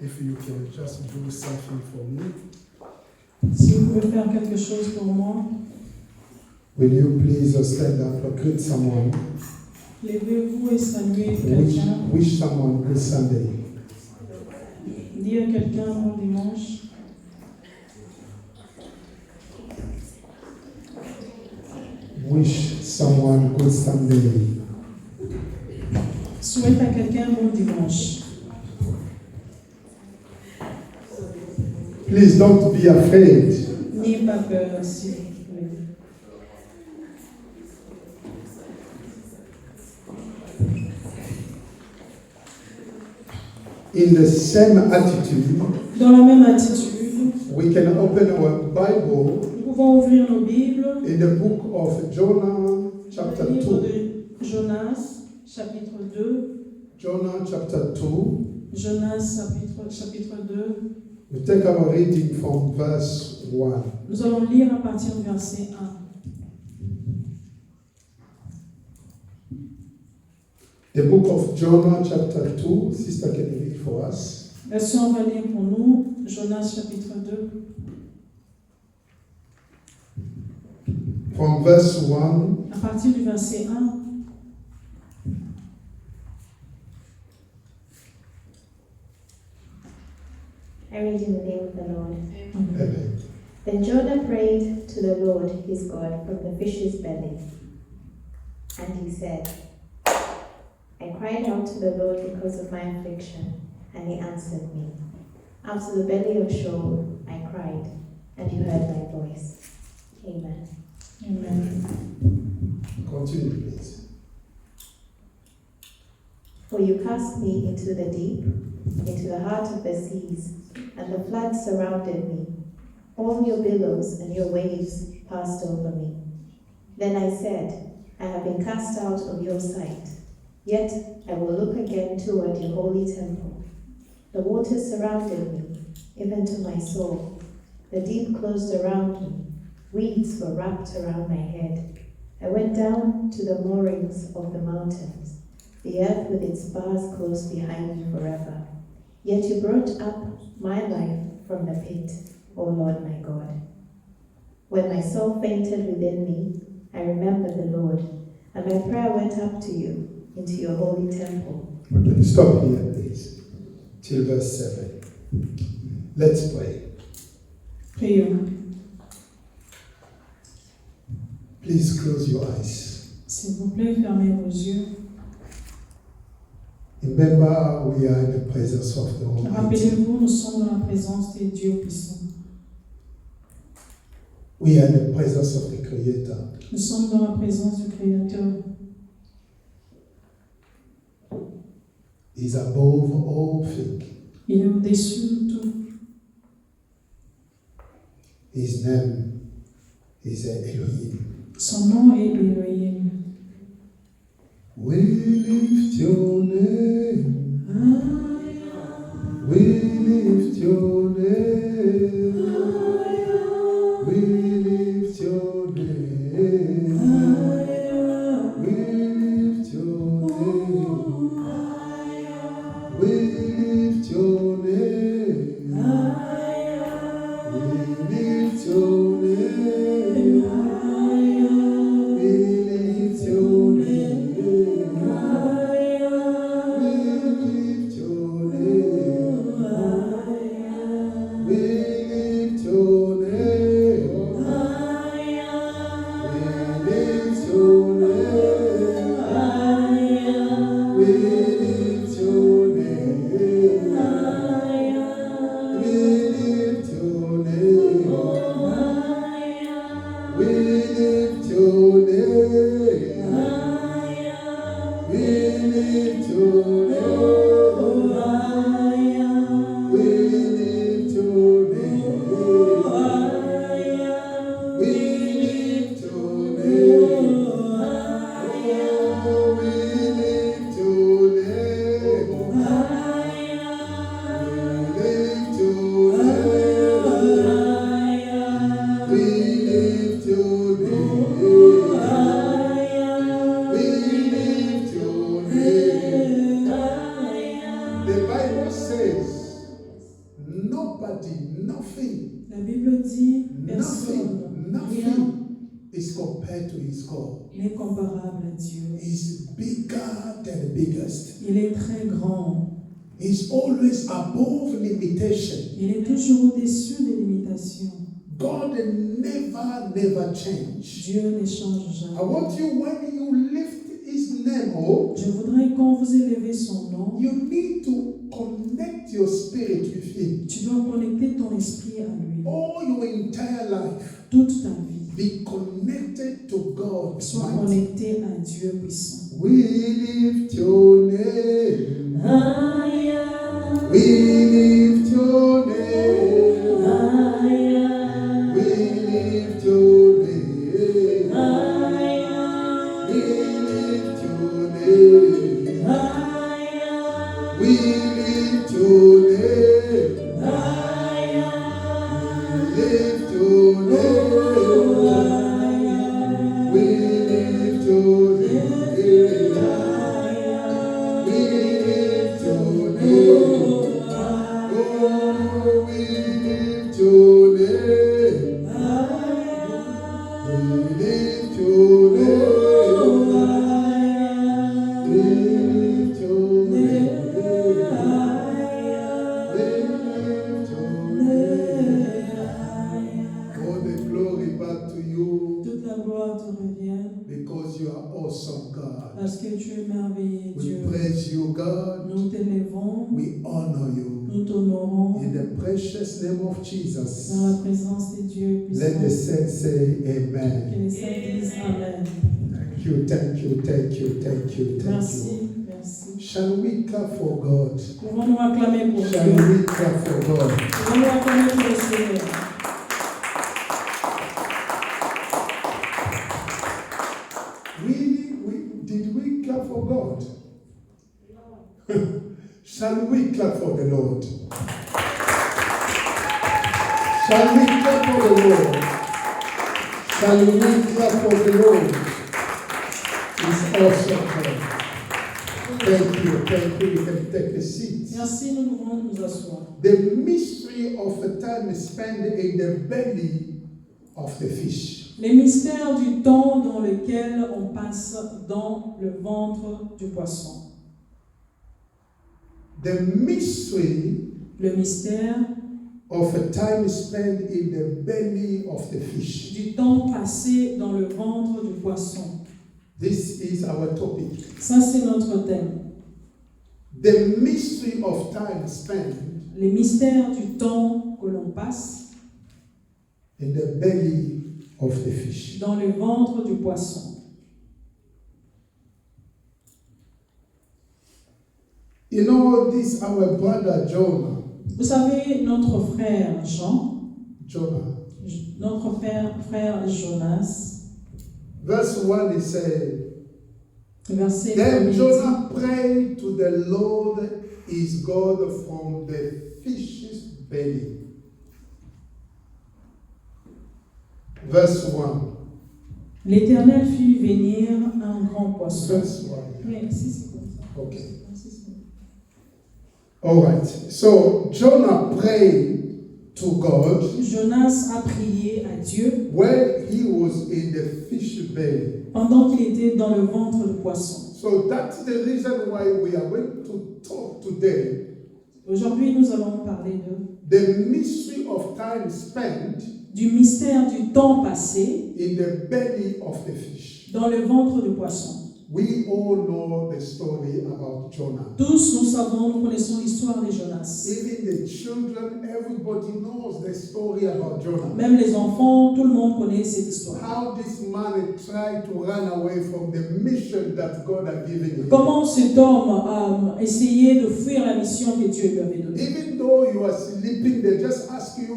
if you can just do something for me. Si vous pouvez faire quelque chose pour moi, Will you please stand up or greet someone? levez-vous et saluez quelqu'un. Wish someone good Sunday. Dis à quelqu'un bon dimanche. Wish someone good Sunday. Souhaite à quelqu'un bon dimanche. Please don't be afraid. N'ayez pas peur, s'il vous plaît. In the same attitude, Dans la même attitude, we can open our Bible nous pouvons ouvrir nos Bibles in the book of Jonah, chapter le livre 2. de Jonas, chapitre 2. Jonah, chapter 2. Jonas, chapitre 2. We take our reading from verse 1. Nous allons lire à partir du verset 1. The book of Jonah, chapter 2. Sister, can you read for us? Version, on va lire pour nous, Jonas, chapitre 2. From verse 1. À partir du verset 1. I read in the name of the Lord. Amen. Then Jonah prayed to the Lord his God from the fish's belly. And he said, I cried out to the Lord because of my affliction, and he answered me. Out of the belly of Sheol I cried, and you heard my voice. Amen. Amen. Continue, please. For you cast me into the deep, into the heart of the seas, and the flood surrounded me. All your billows and your waves passed over me. Then I said, I have been cast out of your sight. Yet I will look again toward your holy temple. The waters surrounded me, even to my soul. The deep closed around me. Weeds were wrapped around my head. I went down to the moorings of the mountains. The earth with its bars closed behind me forever. Yet you brought up my life from the pit, O Lord my God. When my soul fainted within me, I remembered the Lord, and my prayer went up to you, into your holy temple. Okay, stop here, please. Till verse 7. Let's pray. Prions. Please close your eyes. S'il vous plaît, fermez vos yeux. Remember, we are in the presence of the Almighty. Rappelez-vous, nous sommes dans la présence des dieux puissants. We are in the presence of the Creator. Nous sommes dans la présence du Créateur. He is above all things. Il est au-dessus de tout. His name is Elohim. Son nom est Elohim. We lift your name. We lift your name. We lift your name. We lift your name. We lift your name. We lift your name. We n'est comparable à Dieu. He's bigger than the biggest. Il est très grand. He's always above limitation. Il est toujours au-dessus des limitations. God never change. Dieu ne change I jamais. want you, when you lift his name up, Je voudrais quand vous élevez son nom, you need to connect your spirit with him. tu dois connecter ton esprit à lui. All your entire life, Toute ta vie, be connected to God. sois Mighty. connecté à Dieu puissant. We lift your name. Aya, We lift your name. aya, We lift your name. aya, We lift your name. aya, We lift your name. aya, Lift your name. We lift your name. We lift your name. Oh, we lift your name. We lift your name. We lift your name. We lift your name. All the glory back to you Toute la gloire te revient because you are awesome, God. parce que tu es merveilleux, We Dieu. praise you, God. Nous t'élevons, We honor you. nous t'honorons In the precious name of dans la Jesus. présence de Dieu Let the puissant. saints say Que amen. les saints disent Amen. Thank you, thank you, thank you, thank you, thank you. Merci, merci. Shall we clap for God? Pouvons-nous acclamer pour Shall Dieu? we clap for God? Pouvons-nous acclamer pour le Seigneur? Did we clap for God? Shall we clap for the Lord? Shall we clap for the Lord? Shall we clap for the Lord? It's awesome. God. Thank you. You can take a seat. Merci, nous pouvons nous asseoir. The mystery of a time spent in the belly of the fish. Les mystères du temps dans lequel on passe dans le ventre du poisson. The mystery Le mystère of a time spent in the belly of the fish. du temps passé dans le ventre du poisson. This is our topic. Ça, c'est notre thème. The mystery of time spent Les mystères du temps que l'on passe in the belly of the fish. dans le ventre du poisson. You know, this our brother Jonah. Vous savez, notre frère Jean, notre frère Jonas, Verse 1 it says, verset Then 1, Jonah prayed to the Lord his God from the fish's belly. Verse 1. l'Éternel fit venir un grand poisson. Verse 1. Mais si c'est comme ça. Okay. Si, c'est- All right. So Jonah prayed to God Jonas a prié à Dieu when he was in the fish belly. pendant qu'il était dans le ventre du poisson. So that's the reason why we are going to talk today. Aujourd'hui, nous allons parler The mystery of time spent du mystère du temps passé in the belly of the fish. dans le ventre du poisson. We all know the story about Jonah. Tous, nous savons, nous connaissons l'histoire de Jonas. Even the children, everybody knows the story about Jonah. Même les enfants, tout le monde connaît cette histoire. How this man tried to run away from the mission that God had given him. Comment cet homme a essayé de fuir la mission que Dieu lui avait donnée. Even though you are sleeping, they just ask you,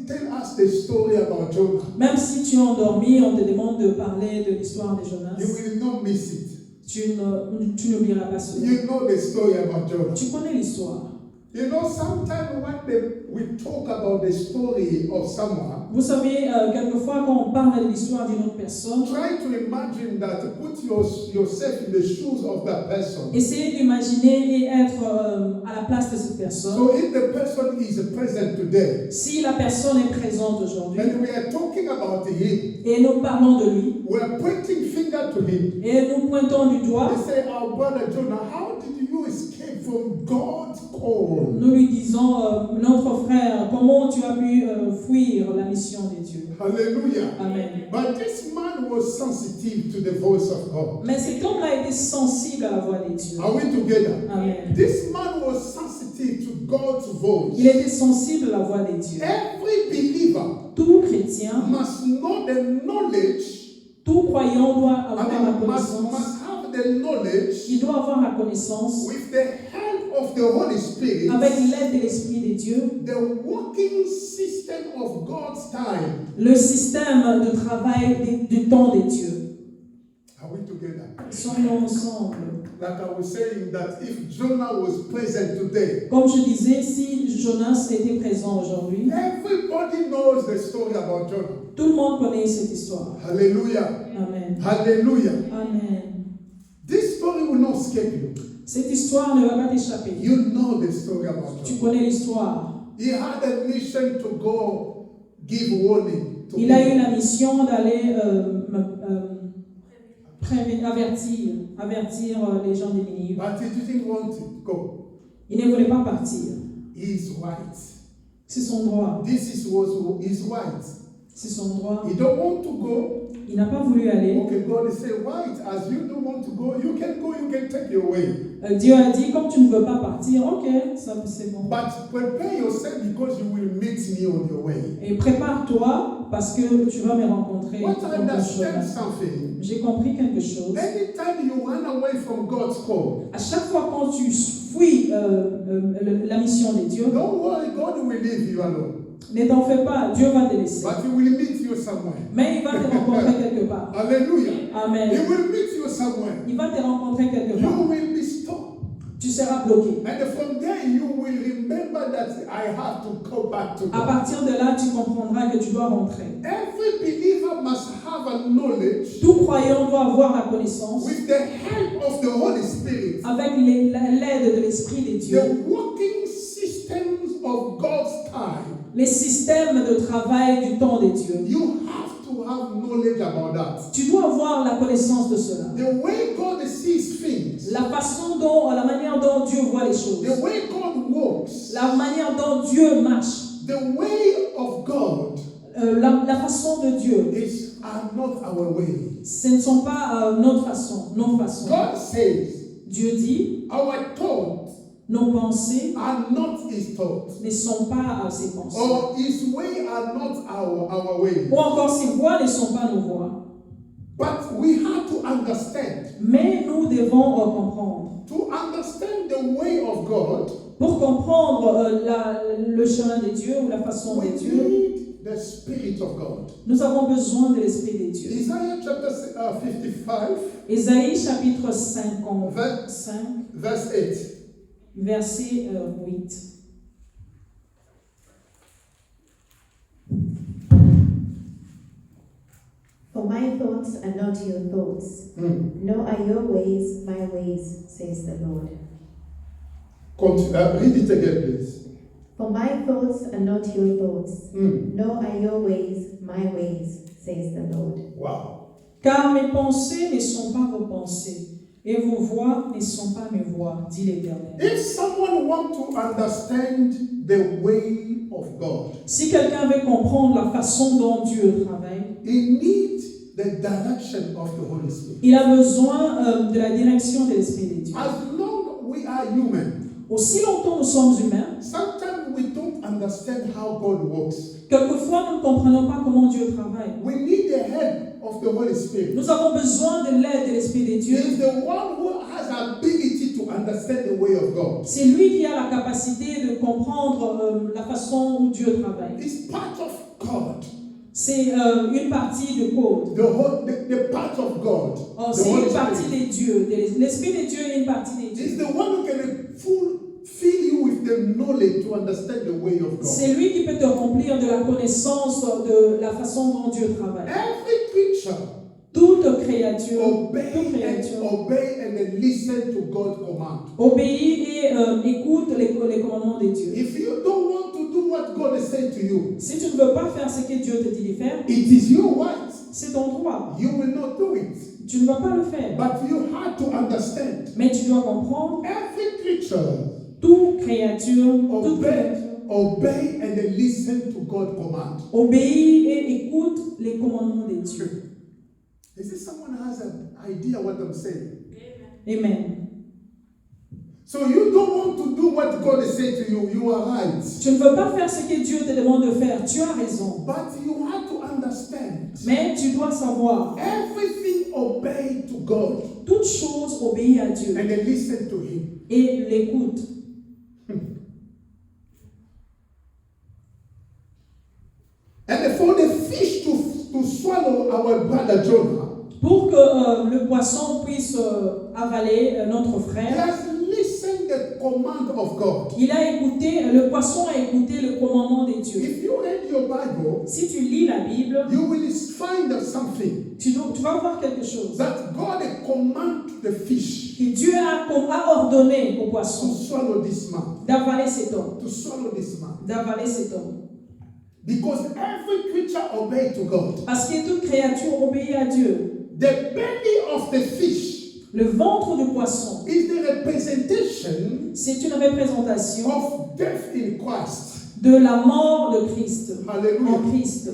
tell us the story about Jonah. Même si tu es endormi, on te demande de parler de l'histoire de Jonas. You will not miss it. Tu n'oublieras pas cela. You know the story about Jonah. Tu connais l'histoire. You know, sometimes when we talk about the story of someone, Vous savez, quelquefois, quand on parle de l'histoire d'une autre personne, try to imagine that, put yourself in the shoes of that person. essayez d'imaginer et être à la place de cette personne. So if the person is present today, Si la personne est présente aujourd'hui and we are talking about him, et nous parlons de lui, we're pointing finger to him. Et nous pointons du doigt. They say, our brother Jonah, how did you escape from God's call? Nous lui disons, notre frère, comment tu as pu fuir la mission de Dieu? Hallelujah. Amen. But this man was sensitive to the voice of God. Mais cet homme-là était sensible à la voix de Dieu. Are we together? Amen. This man was sensitive to God's voice. Il était sensible à la voix de Dieu. Every believer Tout chrétien, must know the knowledge, tout croyant doit avoir la must connaissance. have the knowledge Il doit avoir la connaissance with the help of the Holy Spirit, avec l'aide de l'Esprit de Dieu, the working system of God's time. le système de travail du temps de Dieu. Are we together? Sommes-nous ensemble? Like I was saying, that if Jonah was present today, Comme je disais, si Jonas était présent aujourd'hui, everybody knows the story about Jonah. tout le monde connaît cette histoire. Hallelujah. Amen. Hallelujah. Amen. This story will not escape you. Cette histoire ne va pas t'échapper. You know the story about Tu Jonah. connais l'histoire. He had a mission to go give warning to Il a eu people. la mission d'aller avertir les gens de Ninive. But he didn't want to go. Il ne voulait pas partir. He is white. C'est son droit. This was his white. C'est son droit. He don't want to go. Il n'a pas voulu aller. Okay, God is saying, white, as you don't want to go, you can go, you can take your way. Dieu a dit, comme tu ne veux pas partir, ok, ça c'est bon. But prepare yourself because you will meet me on your way. Et prépare-toi parce que tu vas me rencontrer. What I dans ton understand chemin. something. J'ai compris quelque chose. Anytime you run away from God's call, À chaque fois quand tu fuis la mission de Dieu, don't worry, God will leave you alone. ne t'en fais pas, Dieu va te laisser. But He will meet you somewhere. Mais il va te rencontrer quelque part. Hallelujah. He Amen. will meet you somewhere. Il va te rencontrer quelque You part. will be stopped. Tu seras bloqué. And from there you will remember that I have to go back to À God. partir de là, tu comprendras que tu dois rentrer. Every believer must have a knowledge Tout croyant doit avoir la connaissance with the help of the Holy Spirit, avec l'aide de l'Esprit de Dieu. the working systems of God's time. Les systèmes de travail du temps de Dieu. You have to have knowledge about that. Tu dois avoir la connaissance de cela. The way God sees things, La manière dont Dieu voit les choses. the way God walks, La manière dont Dieu marche. the way of God La façon de Dieu. are not our way. Ce ne sont pas notre façon, nos façons. God says Dieu dit, our thoughts nos pensées are not His thoughts, ne sont pas ses pensées. or His way are not our way. Ou encore ses voies ne sont pas nos voies. But we have to understand. Mais nous devons comprendre. To understand the way of God, Pour comprendre le chemin de Dieu ou la façon we de Dieu, need the Spirit of God. nous avons besoin de l'Esprit de Dieu. Isaiah chapter 55, Ésaïe chapitre 55, verse 8. verset 8. For my thoughts are not your thoughts, Mm. nor are your ways my ways, says the Lord. Read it again, please. For my thoughts are not your thoughts, Mm. nor are your ways my ways, says the Lord. Wow. Car mes pensées ne sont pas vos pensées, et vos voix ne sont pas mes voix, dit l'Éternel. If someone wants to understand the way of God, Si quelqu'un veut comprendre la façon dont Dieu travaille, he needs the direction of the Holy Spirit. il a besoin de la direction de l'Esprit de Dieu. As long we are human, Aussi longtemps nous sommes humains, sometimes we don't understand how God works. quelquefois nous ne comprenons pas comment Dieu travaille. We need the help of the Holy Spirit. Nous avons besoin de l'aide de l'Esprit de He Dieu. is the one who has ability to understand the way of God. C'est lui qui a la capacité de comprendre la façon où Dieu travaille. It's part of God. C'est une partie de code. The part of God. Oh, The c'est Holy une partie Spirit. de Dieu. L'Esprit de Dieu est une partie de He's Dieu. the one who can fill you with the knowledge to understand the way of God. C'est lui qui peut te remplir de la connaissance de la façon dont Dieu travaille. Every creature Toute créature, obey toute créature and listen to God's command. obéit et écoute les commandements de Dieu. If you don't want to do what God is saying to you, Si tu ne veux pas faire ce que Dieu te dit de faire, it is your right. c'est ton droit. You will not do it. Tu ne vas pas le faire. But you have to understand. Mais tu dois comprendre, Every creature toute créature obey and then listen to God's command. obéit et écoute les commandements de Dieu. Is this someone who has an idea what I'm saying? Amen. So you don't want to do what God has said to you. You are right. Tu ne veux pas faire ce que Dieu te demande de faire. Tu as raison. But you have to understand. Mais tu dois savoir, Everything obey to God toute chose obéit à Dieu and then listen to Him. et l'écoute. And for the fish to swallow our brother Jonah, Pour que le poisson puisse avaler notre he frère, has listened the command of God. il a écouté, le poisson a écouté le commandement de Dieu. If you read your Bible, Si tu lis la Bible, you will find something tu vas voir quelque chose. that God command the fish Que Dieu a ordonné au to poisson swallow this man, d'avaler cet homme. to swallow this man. D'avaler cet homme. Because every creature obey to God. Parce que toute créature obéit à Dieu. The belly of the fish Le ventre du poisson, is the representation c'est une représentation of death in Christ. de la mort de Christ. Hallelujah. En Christ.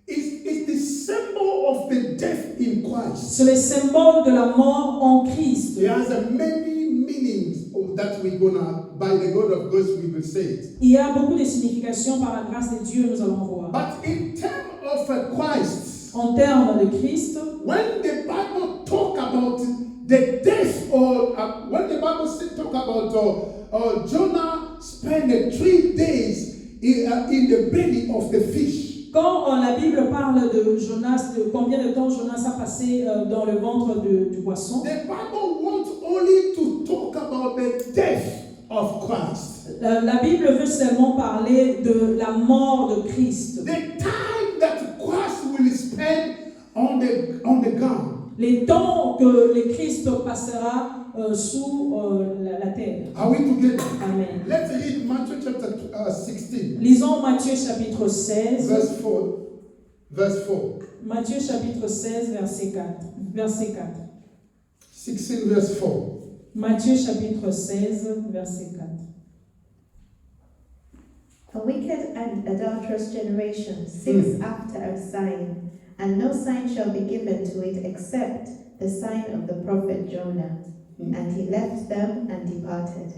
It's the symbol of the death in Christ. C'est le symbole de la mort en Christ. There are many meanings that we're gonna, by the God of grace, we will say it. Il y a beaucoup de significations par la grâce de Dieu, nous allons voir. But in terms of Christ, En termes de Christ, when the Bible talk about the death, or when the Bible talk about Jonah spent 3 days in the belly of the fish. quand la Bible parle de Jonas, de combien de temps Jonas a passé dans le ventre du poisson, The Bible wants only to talk about the death of Christ. la Bible veut seulement parler de la mort de Christ. The time that Christ will spend on the ground. Les temps que le Christ passera sous la terre. Are we together? Amen. Let's read Matthew chapter 16, Lisons Matthieu chapitre 16. verse 4. Verse 4. Matthieu chapitre 16, verset 4. Verset 4. 16 verse 4. Matthieu chapitre 16, verset 4. A wicked and adulterous generation seeks after a sign, and no sign shall be given to it except the sign of the prophet Jonah. And he left them and departed.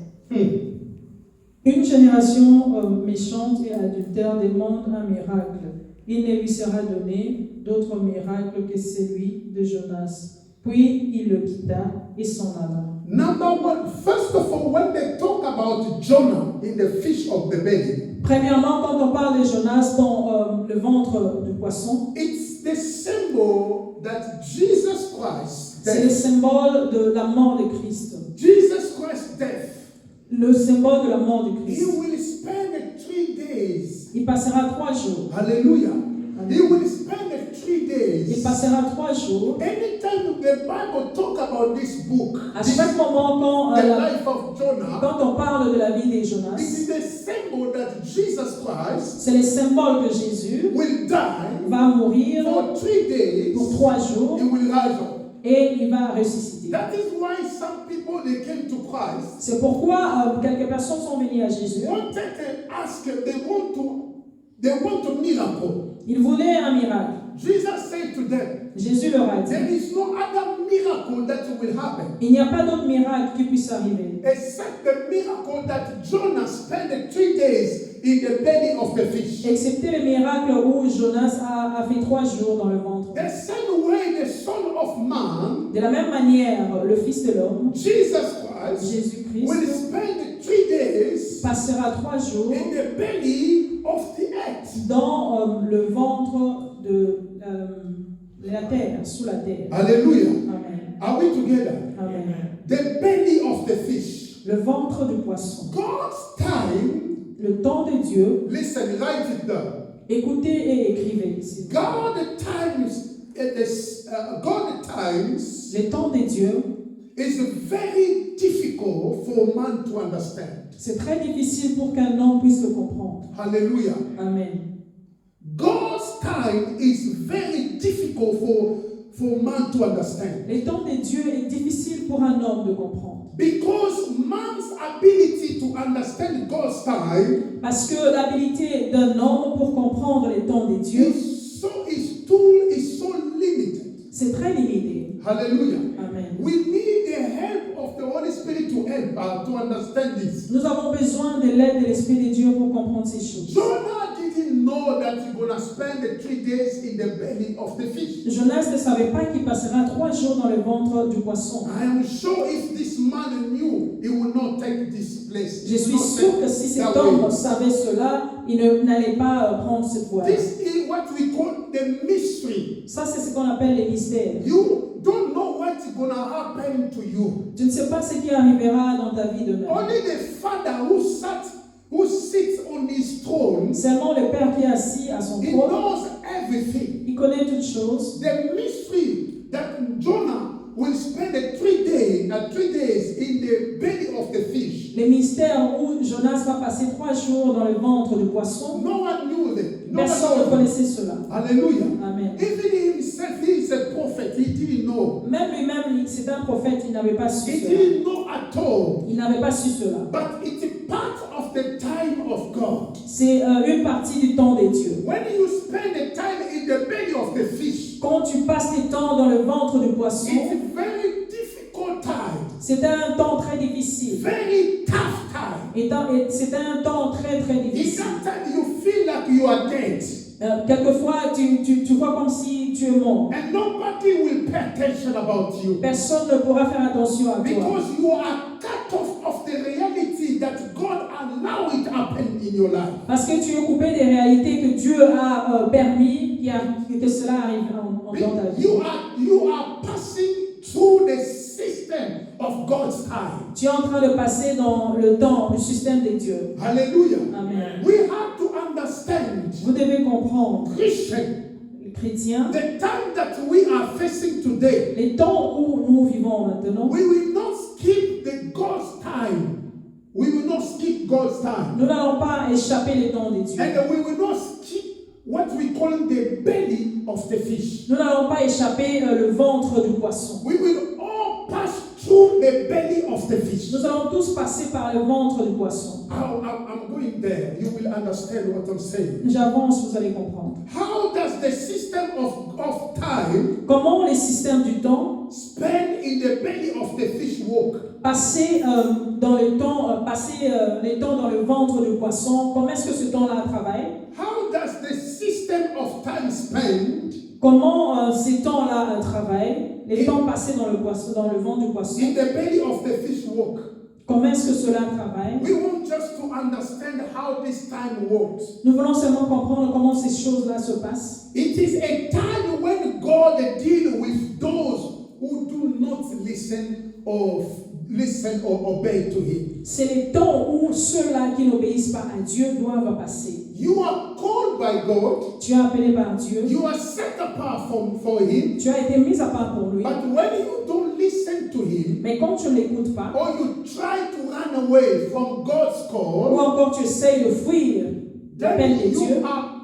Une génération méchante et adultère demande un miracle. Il ne lui sera donné d'autre miracle que celui de Jonas. Puis il le quitta et s'en alla. Number one, first of all, when they talk about Jonah in the fish of the belly, Premièrement, quand on parle de Jonas dans le ventre du poisson, it's the symbol that Jesus Christ c'est le death, symbole de la mort de Christ. Jesus Christ death, Le symbole de la mort de he Christ. will spend 3 days. Il passera 3 jours. Hallelujah. He will spend 3 Il days. passera 3 jours. Anytime the Bible talk about this book, À chaque moment, the life of Jonah, quand on parle de la vie de it Jonas, is the symbol that Jesus Christ c'est le symbole que Jésus will die va mourir for 3 days. pour 3 jours He will rise up. et il va ressusciter. That is why some people they came to Christ. C'est pourquoi quelques personnes sont venues à Jésus. Wanted to ask, they want a miracle. Ils voulaient un miracle. Jesus said to them, Jésus leur a dit, there is no other miracle that will happen il n'y a pas d'autre miracle qui puisse arriver, except the miracle that Jonah spent 3 days in the belly of the fish. excepté le miracle où Jonas a fait 3 jours dans le ventre. The same way the Son of Man, De la même manière, le Fils de l'homme, Jesus Christ, Jésus-Christ, will spend 3 days passera 3 jours in the belly of the earth. dans le ventre de la terre, sous la terre. Hallelujah. Amen. Are we together? Amen. The belly of the fish. Le ventre du poisson. God's time, Le temps de Dieu, listen, write it down. écoutez et écrivez ici. God times Les temps de Dieu, is very difficult for man to understand. c'est très difficile pour qu'un homme puisse le comprendre. Hallelujah. Amen. God's time is very difficult for man to understand. Les temps de Dieu est difficile pour un homme de comprendre. Because man's ability to understand God's time Parce que l'habilité d'un homme pour comprendre les temps de Dieu, his tool is so limited. c'est très limité. Hallelujah. Amen. We need the help of the Holy Spirit to help us to understand this. Nous avons besoin de l'aide de l'Esprit de Dieu pour comprendre ces choses. Jonah didn't know that he's going to spend the 3 days in the belly of the fish. Jonas ne savait pas qu'il passera 3 jours dans le ventre du poisson. I am sure if this man knew, he would not take this place. Je suis sûr que si cet homme savait cela, il n'allait pas prendre cette voie. This is what we call the mystery. Ça, c'est ce qu'on appelle les mystères. You don't know what's going to happen to you. Tu ne sais pas ce qui arrivera dans ta vie demain. Only the Father who sits on his throne, Seulement le Père qui est assis à son he trône, knows everything. il connaît toutes choses. The mystery that Jonah will spend 3 days in the belly of the fish. Les mystères où Jonas va passer 3 jours dans le ventre du poisson, No one knew them. No personne ne one knew them. connaissait cela. Hallelujah. Amen. Even himself, he is a prophet. He didn't know. Même lui-même, c'est un prophète, il n'avait pas su He cela. didn't know at all. Il n'avait pas su cela. But it's part of the time of God. C'est une partie du temps de Dieu. When you spend the time in the belly of the fish, Quand tu passes tes temps dans le ventre du poisson, it's a very difficult time. c'est un temps très difficile. Very tough time. Et c'est un temps très très In difficile. that time, you feel like you are dead. Quelquefois, tu vois comme si tu es mort. And nobody will pay attention about you. Personne ne pourra faire attention à toi. Because you are cut off of the reality that God allowed it happen in your life. Parce que tu es coupé des réalités que Dieu a permis que cela arrive dans ta vie. You are passing through the system of God's time. Tu es en train de passer dans le temps, le système de Dieu. Hallelujah. Amen. We have to understand, Vous devez comprendre, Christian, les chrétiens, the time that we are facing today, les temps où nous vivons maintenant, we will not skip the God's time. We will not skip God's time. nous n'allons pas échapper les temps de Dieu. And we will not skip what we call the belly of the fish. Nous n'allons pas échapper le ventre du poisson. We will all pass through the belly of the fish. Nous allons tous passer par le ventre du poisson. I'm going there. You will understand what I'm saying. J'avance, vous allez comprendre. How does the system of time Comment les systèmes du temps spend in the belly of the fish work? passer dans le temps, passer les temps dans le ventre du poisson, comment est-ce que ce temps-là travaille? How does the system of time spend Comment ces temps-là travaillent? Les temps passés dans le poisson, dans le ventre du poisson. in the belly of the fish work? Comment est-ce que cela travaille? We want just to understand how this time works. Nous voulons seulement comprendre comment ces choses-là se passent. It is a time when God deals with those who do not listen or obey to Him. C'est les temps où ceux-là qui n'obéissent pas à Dieu doivent passer. You are called by God. Tu es appelé par Dieu. You are set apart for Him. Tu as été mis à part pour lui. But when you don't listen to Him, Mais quand tu ne l'écoutes pas, or you try to run away from God's ou call, encore tu essayes de fuir l'appel de then Dieu,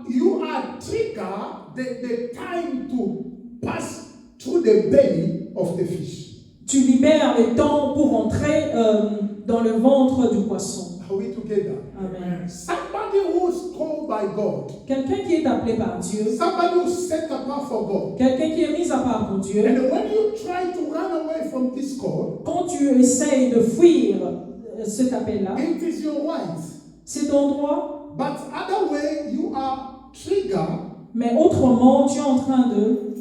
you are trigger the time to pass through the belly of the fish. tu libères le temps pour entrer dans le ventre du poisson. Are we together? Amen. Somebody who's called by God, Quelqu'un qui est appelé par Dieu, somebody who's set apart for God, quelqu'un qui est mis à part pour Dieu, and when you try to run away from this call, quand tu essayes de fuir cet appel-là, it is your right. c'est ton droit, But other way, you are triggered mais autrement, tu es en train de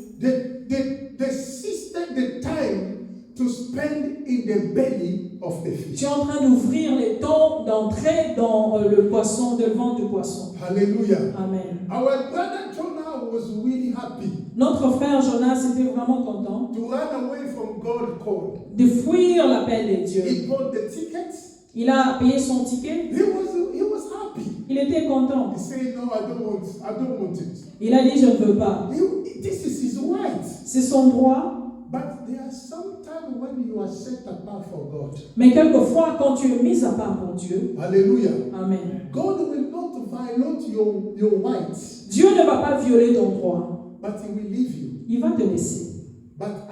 the system, the time to spend in the belly of the fish. Tu es en train d'ouvrir les temps d'entrer dans le poisson, le ventre du poisson. Hallelujah. Amen. Our brother Jonah was really happy Notre frère Jonas était vraiment content to run away from God's call. de fuir l'appel de Dieu. He bought the tickets. Il a payé son ticket. He was happy. Il était content. He said, "No, I don't want it." Il a dit, je ne veux pas. This is his right. C'est son droit. But there are some times when you are set apart for God. Mais quelquefois, quand tu es mis à part pour Dieu, Hallelujah. Amen. God will not violate your rights, Dieu ne va pas violer ton droit. but He will leave you. Il va te laisser. But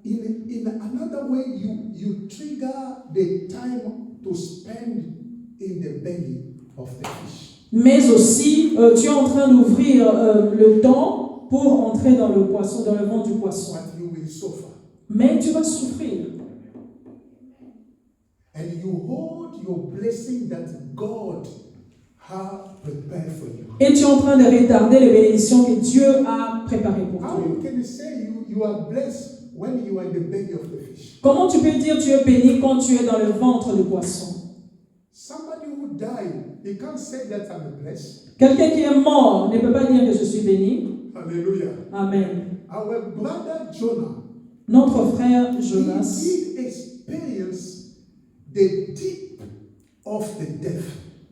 in another way, you trigger the time to spend in the belly of the fish. Mais aussi, tu es en train d'ouvrir le temps pour entrer dans le poisson, dans le ventre du poisson. But you will suffer. Mais tu vas souffrir. And you hold your blessing that God has prepared for you. Et tu es en train de retarder les bénédictions que Dieu a préparées pour How toi. you can say you are blessed when you are in the belly of the fish? Comment tu peux dire tu es béni quand tu es dans le ventre du poisson? Somebody who died, he can't say that I'm blessed. Quelqu'un qui est mort ne peut pas dire que je suis béni. Hallelujah. Amen. Our brother Jonah, Notre frère Jonas, he did experience the deep of the death.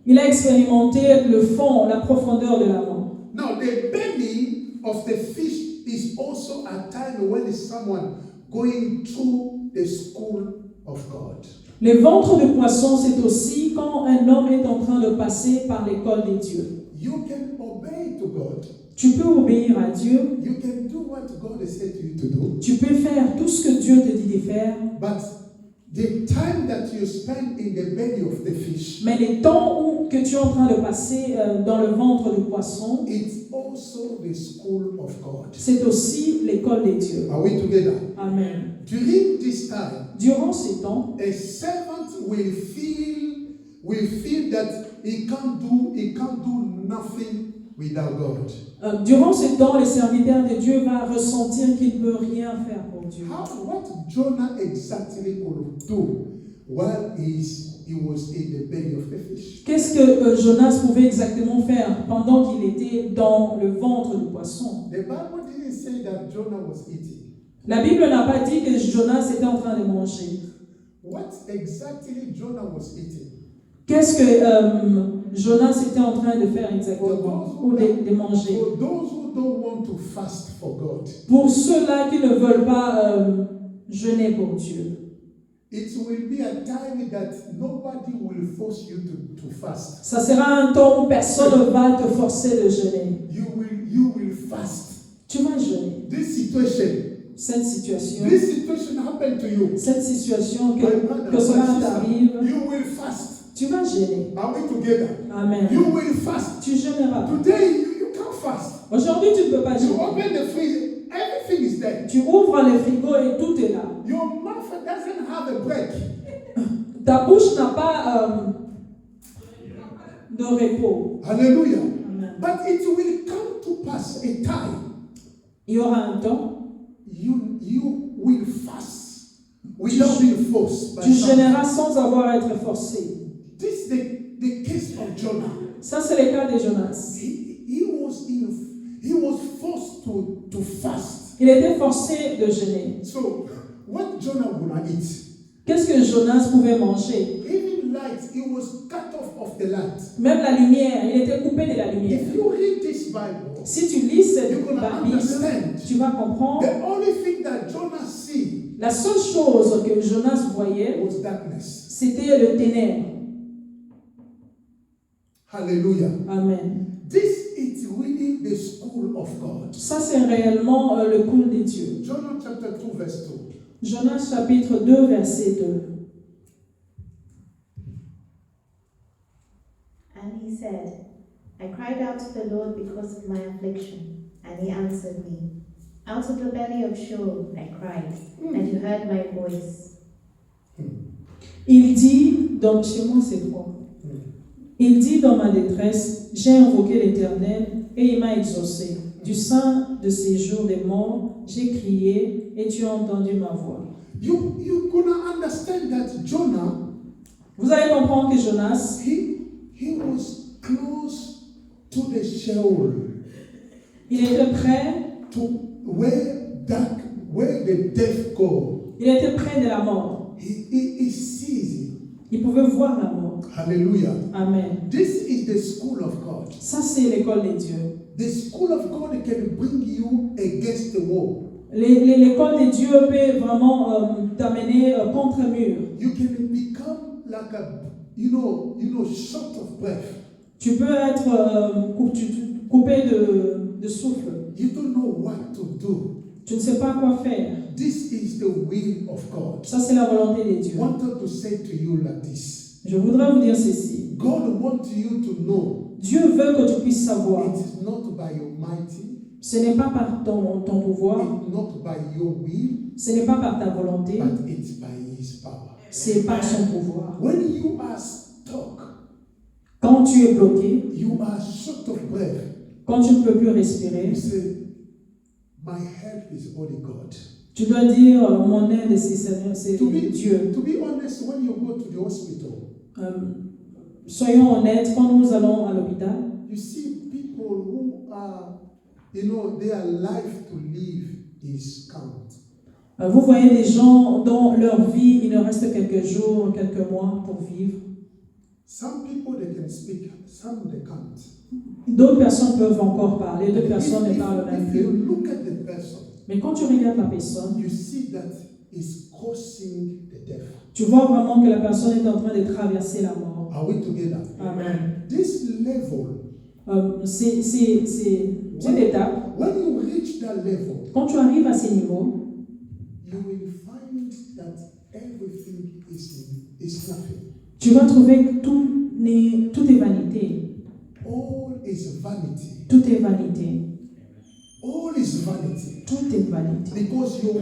il a expérimenté le fond, la profondeur de la mort. Now, the belly of the fish is also a time when someone going through the school of God. Le ventre du poisson, c'est aussi quand un homme est en train de passer par l'école des dieux. You can obey to God. Tu peux obéir à Dieu, You can do what God has said to you to do. tu peux faire tout ce que Dieu te dit de faire, But the time that you spend in the belly of the fish, mais les temps que tu es en train de passer dans le ventre du poisson, it's also the school of God. c'est aussi l'école des dieux. Are we together? Amen. During this time, Durant ces temps, a servant will feel that he can't do nothing without God. durant ces temps, le serviteur de Dieu va ressentir qu'il ne peut rien faire pour Dieu. What Jonah exactly could do while he was in the belly of the fish? Qu'est-ce que Jonas pouvait exactement faire pendant qu'il était dans le ventre du poisson? The Bible didn't say that Jonah was eating. La Bible n'a pas dit que Jonas était en train de manger. What exactly Jonah was eating? Qu'est-ce que Jonas était en train de faire exactement? Ou de manger? For those who don't want to fast for God, Pour ceux-là qui ne veulent pas jeûner pour Dieu, it will be a time that nobody will force you to fast. ça sera un temps où personne ne va te forcer de jeûner. You will fast. Tu vas jeûner. This situation happened to you. Cette situation My brother, que my cela sister, t'arrive, you will fast. tu vas jeûner. Are we together? Amen. You will fast. Tu jeûneras. Today you can't fast. Aujourd'hui, tu ne peux pas You jeûner. open the freezer, everything is there. Tu ouvres le frigo et tout est là. Your mouth doesn't have a break. Ta bouche n'a pas de repos. Hallelujah. Amen. But it will come to pass a time Il y aura un temps, you will fast without being forced. by tu someone. jeûneras sans avoir à être forcé. This is the case of Jonah. Ça, c'est le cas de Jonas. He was forced to fast. Il était forcé de jeûner. So what Jonah would eat? Qu'est-ce que Jonas pouvait manger? Even light, he was cut off of the light. Même la lumière, il était coupé de la lumière. If you read this Bible, Si tu lis cette you're gonna Bible, understand. tu vas comprendre. The only thing that Jonah see La seule chose que Jonas voyait, was darkness. c'était le ténèbre. Hallelujah. Amen. This is really the school of God. Ça, c'est réellement le cours des dieux. Jonah chapter 2 verse 2. Jonas chapitre 2, verset 2. And he said, I cried out to the Lord because of my affliction, and he answered me. Out of the belly of Sheol I cried, and you heard my voice. Il dit, donc chez moi c'est 3. Il dit dans ma détresse, j'ai invoqué l'Éternel et il m'a exaucé. Du sein de ces jours des morts, j'ai crié et tu as entendu ma voix. You gonna understand that Jonah, Vous allez comprendre que Jonas, he was close to the Sheol, il était près, to where the death go. il était près de la mort. He sees it. Il pouvait voir la mort. Hallelujah. Amen. This is the school of God. Ça, c'est l'école des dieux. The school of God can bring you against the wall. L'école des dieux peut vraiment t'amener contre un mur. You can become like a, short of breath. Tu peux être coupé de souffle. You don't know what to do. Tu ne sais pas quoi faire. This is the will of God. Ça, c'est la volonté de Dieu. I wanted to say to you like this. Je voudrais vous dire ceci. God wants you to know Dieu veut que tu puisses savoir. it is not by your mighty, Ce n'est pas par ton pouvoir, it's not by your will, ce n'est pas par ta volonté, but it's by His power. c'est par son pouvoir. When you are stuck, Quand tu es bloqué, you are short of breath. quand tu ne peux plus respirer, You say, "My help is only God." tu dois dire mon aide, c'est To be Dieu. honest, when you go to the hospital, Soyons honnêtes, quand nous allons à l'hôpital, you see people who are, their life to live is count. vous voyez des gens dont leur vie, il ne reste quelques jours, quelques mois pour vivre. Some people they can speak, some they can't. D'autres personnes peuvent encore parler, d'autres personnes ne parlent même If you plus. look at the person, Mais quand tu regardes la personne, you see that is crossing the death. tu vois vraiment que la personne est en train de traverser la mort. Are we together? Amen. This level, C'est une étape. when you reach that level, Quand tu arrives à ces niveaux, you will find that everything is nothing. tu vas trouver que tout est vanité. All is vanity. Tout est vanité. All is vanity. Tout est vanité. Because your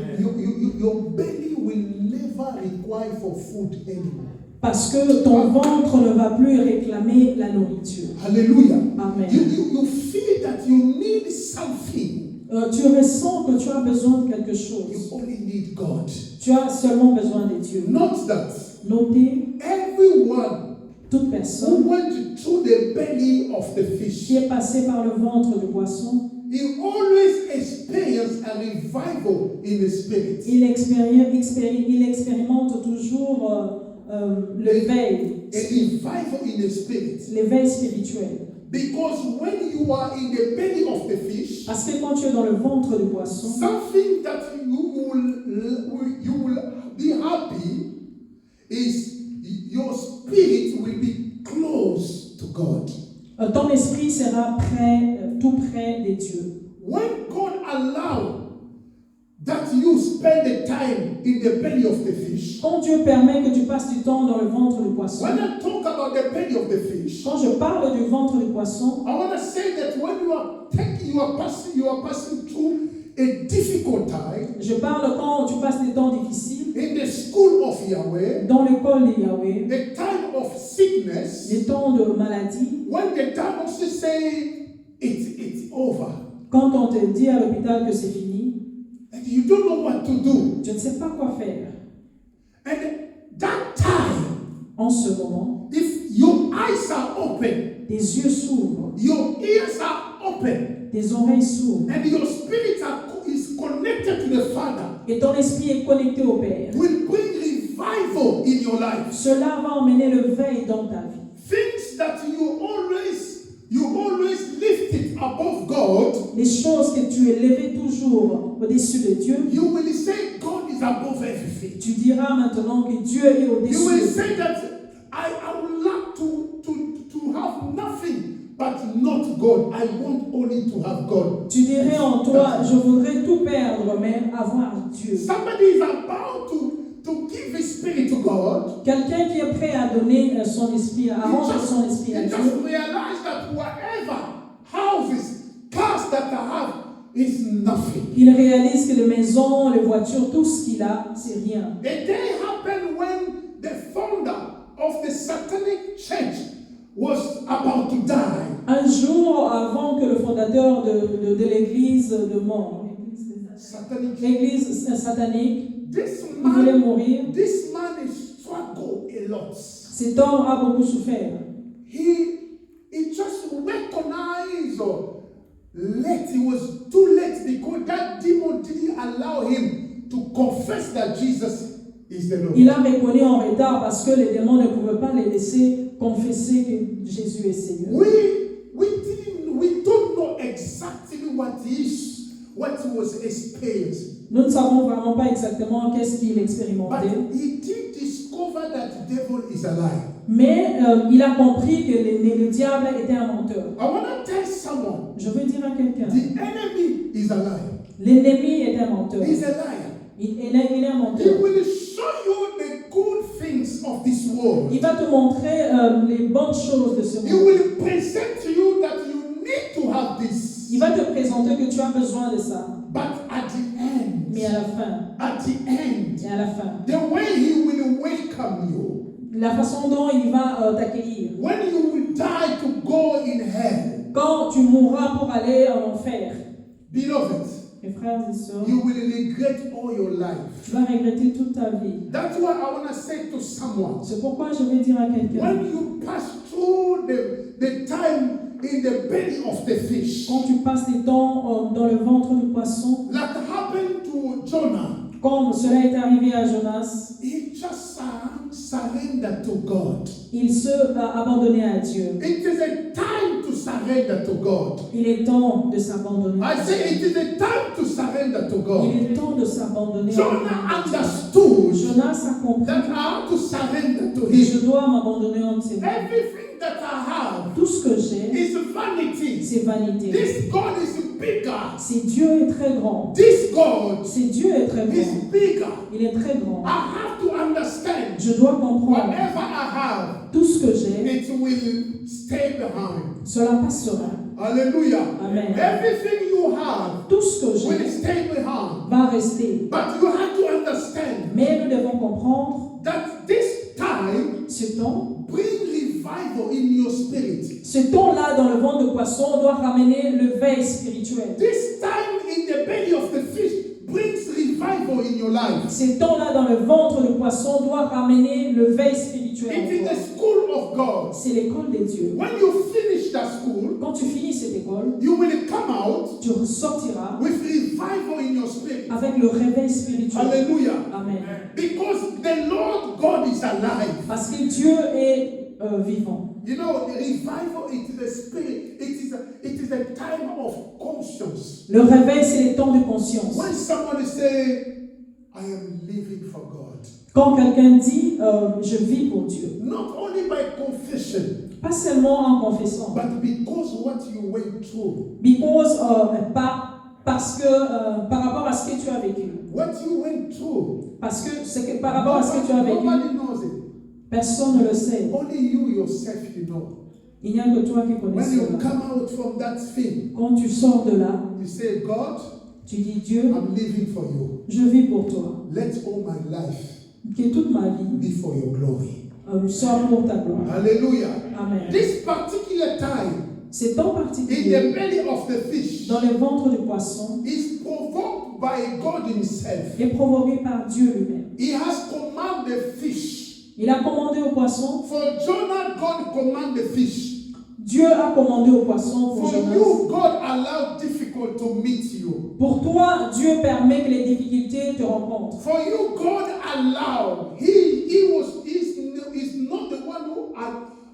belly will never require for food anymore. Parce que ton ventre ne va plus réclamer la nourriture. Hallelujah. Amen. You feel that you need something. Tu ressens que tu as besoin de quelque chose. You only need God. Tu as seulement besoin de Dieu. Not that Notez, everyone toute who personne went through the belly of the fish, qui est passée par le ventre du poisson, he always experienced a revival in the spirit. il expérimente toujours l'éveil, A revival in the spirit. l'éveil spirituel. Because when you are in the belly of the fish, Parce que quand tu es dans le ventre du poisson, something that you will be happy is your spirit will be close to God. ton esprit sera tout près des dieux. When God allows that you spend the time in the belly of the fish, Quand Dieu permet que tu passes du temps dans le ventre du poisson, when I talk about the belly of the fish, quand je parle du ventre du poisson, I want to say that when you are passing through a difficult time je parle quand tu passes des temps difficiles, in the school of Yahweh, dans l'école de Yahweh, the time of sickness, des temps de maladie, when the doctor say it's over, quand on te dit à l'hôpital que c'est fini, and you don't know what to do, tu ne sais pas quoi faire. and that time, En ce moment, if your eyes are open, tes yeux s'ouvrent, your ears are open, tes oreilles s'ouvrent, and your spirit is connected to the Father, et ton esprit est connecté au Père. will bring revival in your life. Cela va emmener le veille dans ta vie. Things that you always lift it above God, Les choses que tu élevais toujours au-dessus de Dieu, you will say God is above everything. tu diras maintenant que Dieu est You au-dessus will de say tout. that I would like to have nothing but not God. I want only to have God. Tu dirais en toi, je voudrais tout perdre, mais avoir Dieu. Somebody is about to give his spirit to God. Quelqu'un qui est prêt à donner son esprit, à rendre son esprit à He Dieu, just realize that whatever houses, cars that I have is nothing. il réalise que les maisons, les voitures, tout ce qu'il a, c'est rien. A day happened when the founder of the satanic church was about to die. Un jour avant que le fondateur de l'église de mort, Satanic. l'église satanique, This il voulait man, mourir, this man is struggled a lot. cet homme a beaucoup souffert. He just recognized or late. It was too late because that demon didn't allow him to confess that Jesus is the Lord. Il a reconnu en retard parce que les démons ne pouvaient pas les laisser confesser que Jésus est Seigneur. We don't know exactly what he was experiencing. Nous ne savons vraiment pas exactement qu'est-ce qu'il expérimentait. But he did this discovered that the devil is a liar. Mais il a compris que le diable était un menteur. I want to tell someone, Je veux dire à quelqu'un, the enemy is a liar. l'ennemi est un menteur. He's a liar. Il est un He menteur. will show you the good things of this world. Il va te montrer les bonnes choses de ce He monde. will present to you that you need to have this. Il va te présenter que tu as besoin de ça. But at the Mais à end, la fin, at the end, et à la fin, the way he will welcome you, la façon dont il va t'accueillir. when you will die to go in hell, Quand tu mourras pour aller en enfer, beloved, mes frères et sœurs, you will regret all your life. tu vas regretter toute ta vie. That's what I want to say to someone. C'est pourquoi je vais dire à quelqu'un, When you pass through the time in the belly of the fish, quand tu passes des temps dans le ventre du poisson, that happened to Jonah, comme cela est arrivé à Jonas, he just surrendered to God. il se abandonné à Dieu. It is a time to surrender to God. Il est temps de s'abandonner. I say it is a time to surrender to God. Il est temps de s'abandonner. Jonah understood Jonas a compris that I have to surrender to que him. je dois m'abandonner entre ses mains. Everything that I have Tout ce que j'ai, is vanity. c'est vanité. This God is bigger. Si Dieu est très grand, This God si Dieu est très is grand, bigger. il est très grand. I have to understand Je dois comprendre whatever I have, tout ce que j'ai, it will stay behind. cela passera. Hallelujah. Amen. Everything you have Tout ce que will j'ai stay behind. va rester. But you have to understand Mais nous devons comprendre that this time ce temps. bring revival in your spirit. Ce temps-là dans le ventre de poisson doit ramener le veille spirituel. This time in the belly of the fish brings revival in your life. Ce temps-là dans le ventre de poisson doit ramener le veille spirituel. It en is toi. the school of God. C'est l'école de Dieu. When you finish that school, Quand tu finis cette école, you will come out tu ressortiras with revival in your spirit. avec le réveil spirituel. Hallelujah. Amen. Because the Lord God is alive. Parce que Dieu est vivant. You know, the revival, it is a spirit. It is a time of conscience. Le réveil, c'est les temps de conscience. When somebody say, I am living for God. Quand quelqu'un dit je vis pour Dieu, Not only by confession, pas seulement en confessant, but because what you went through. because, parce que par rapport à ce que tu as vécu. What you went through. Parce que c'est que par rapport à ce que tu as vécu, Nobody knows it. personne ne le sait. Only you yourself you know. Il n'y a que toi qui connais When you cela. come out from that thing, Quand tu sors de là, you say, God, tu dis Dieu, I'm living for you. je vis pour toi. Let all my life Que toute ma vie be for your glory. soit pour ta gloire. Hallelujah. Amen. This particular time C'est temps in particulier the belly of the fish dans le ventre du poisson is provoked by God Himself. est provoqué par Dieu lui-même. He has commanded the fish. Il a commandé au poisson. For Jonah, God commanded the fish. Dieu a commandé au poisson pour For Jonas. you, God allowed difficult to meet you. Pour toi, Dieu permet que les difficultés te rencontrent. For you, God allowed. He's not the one who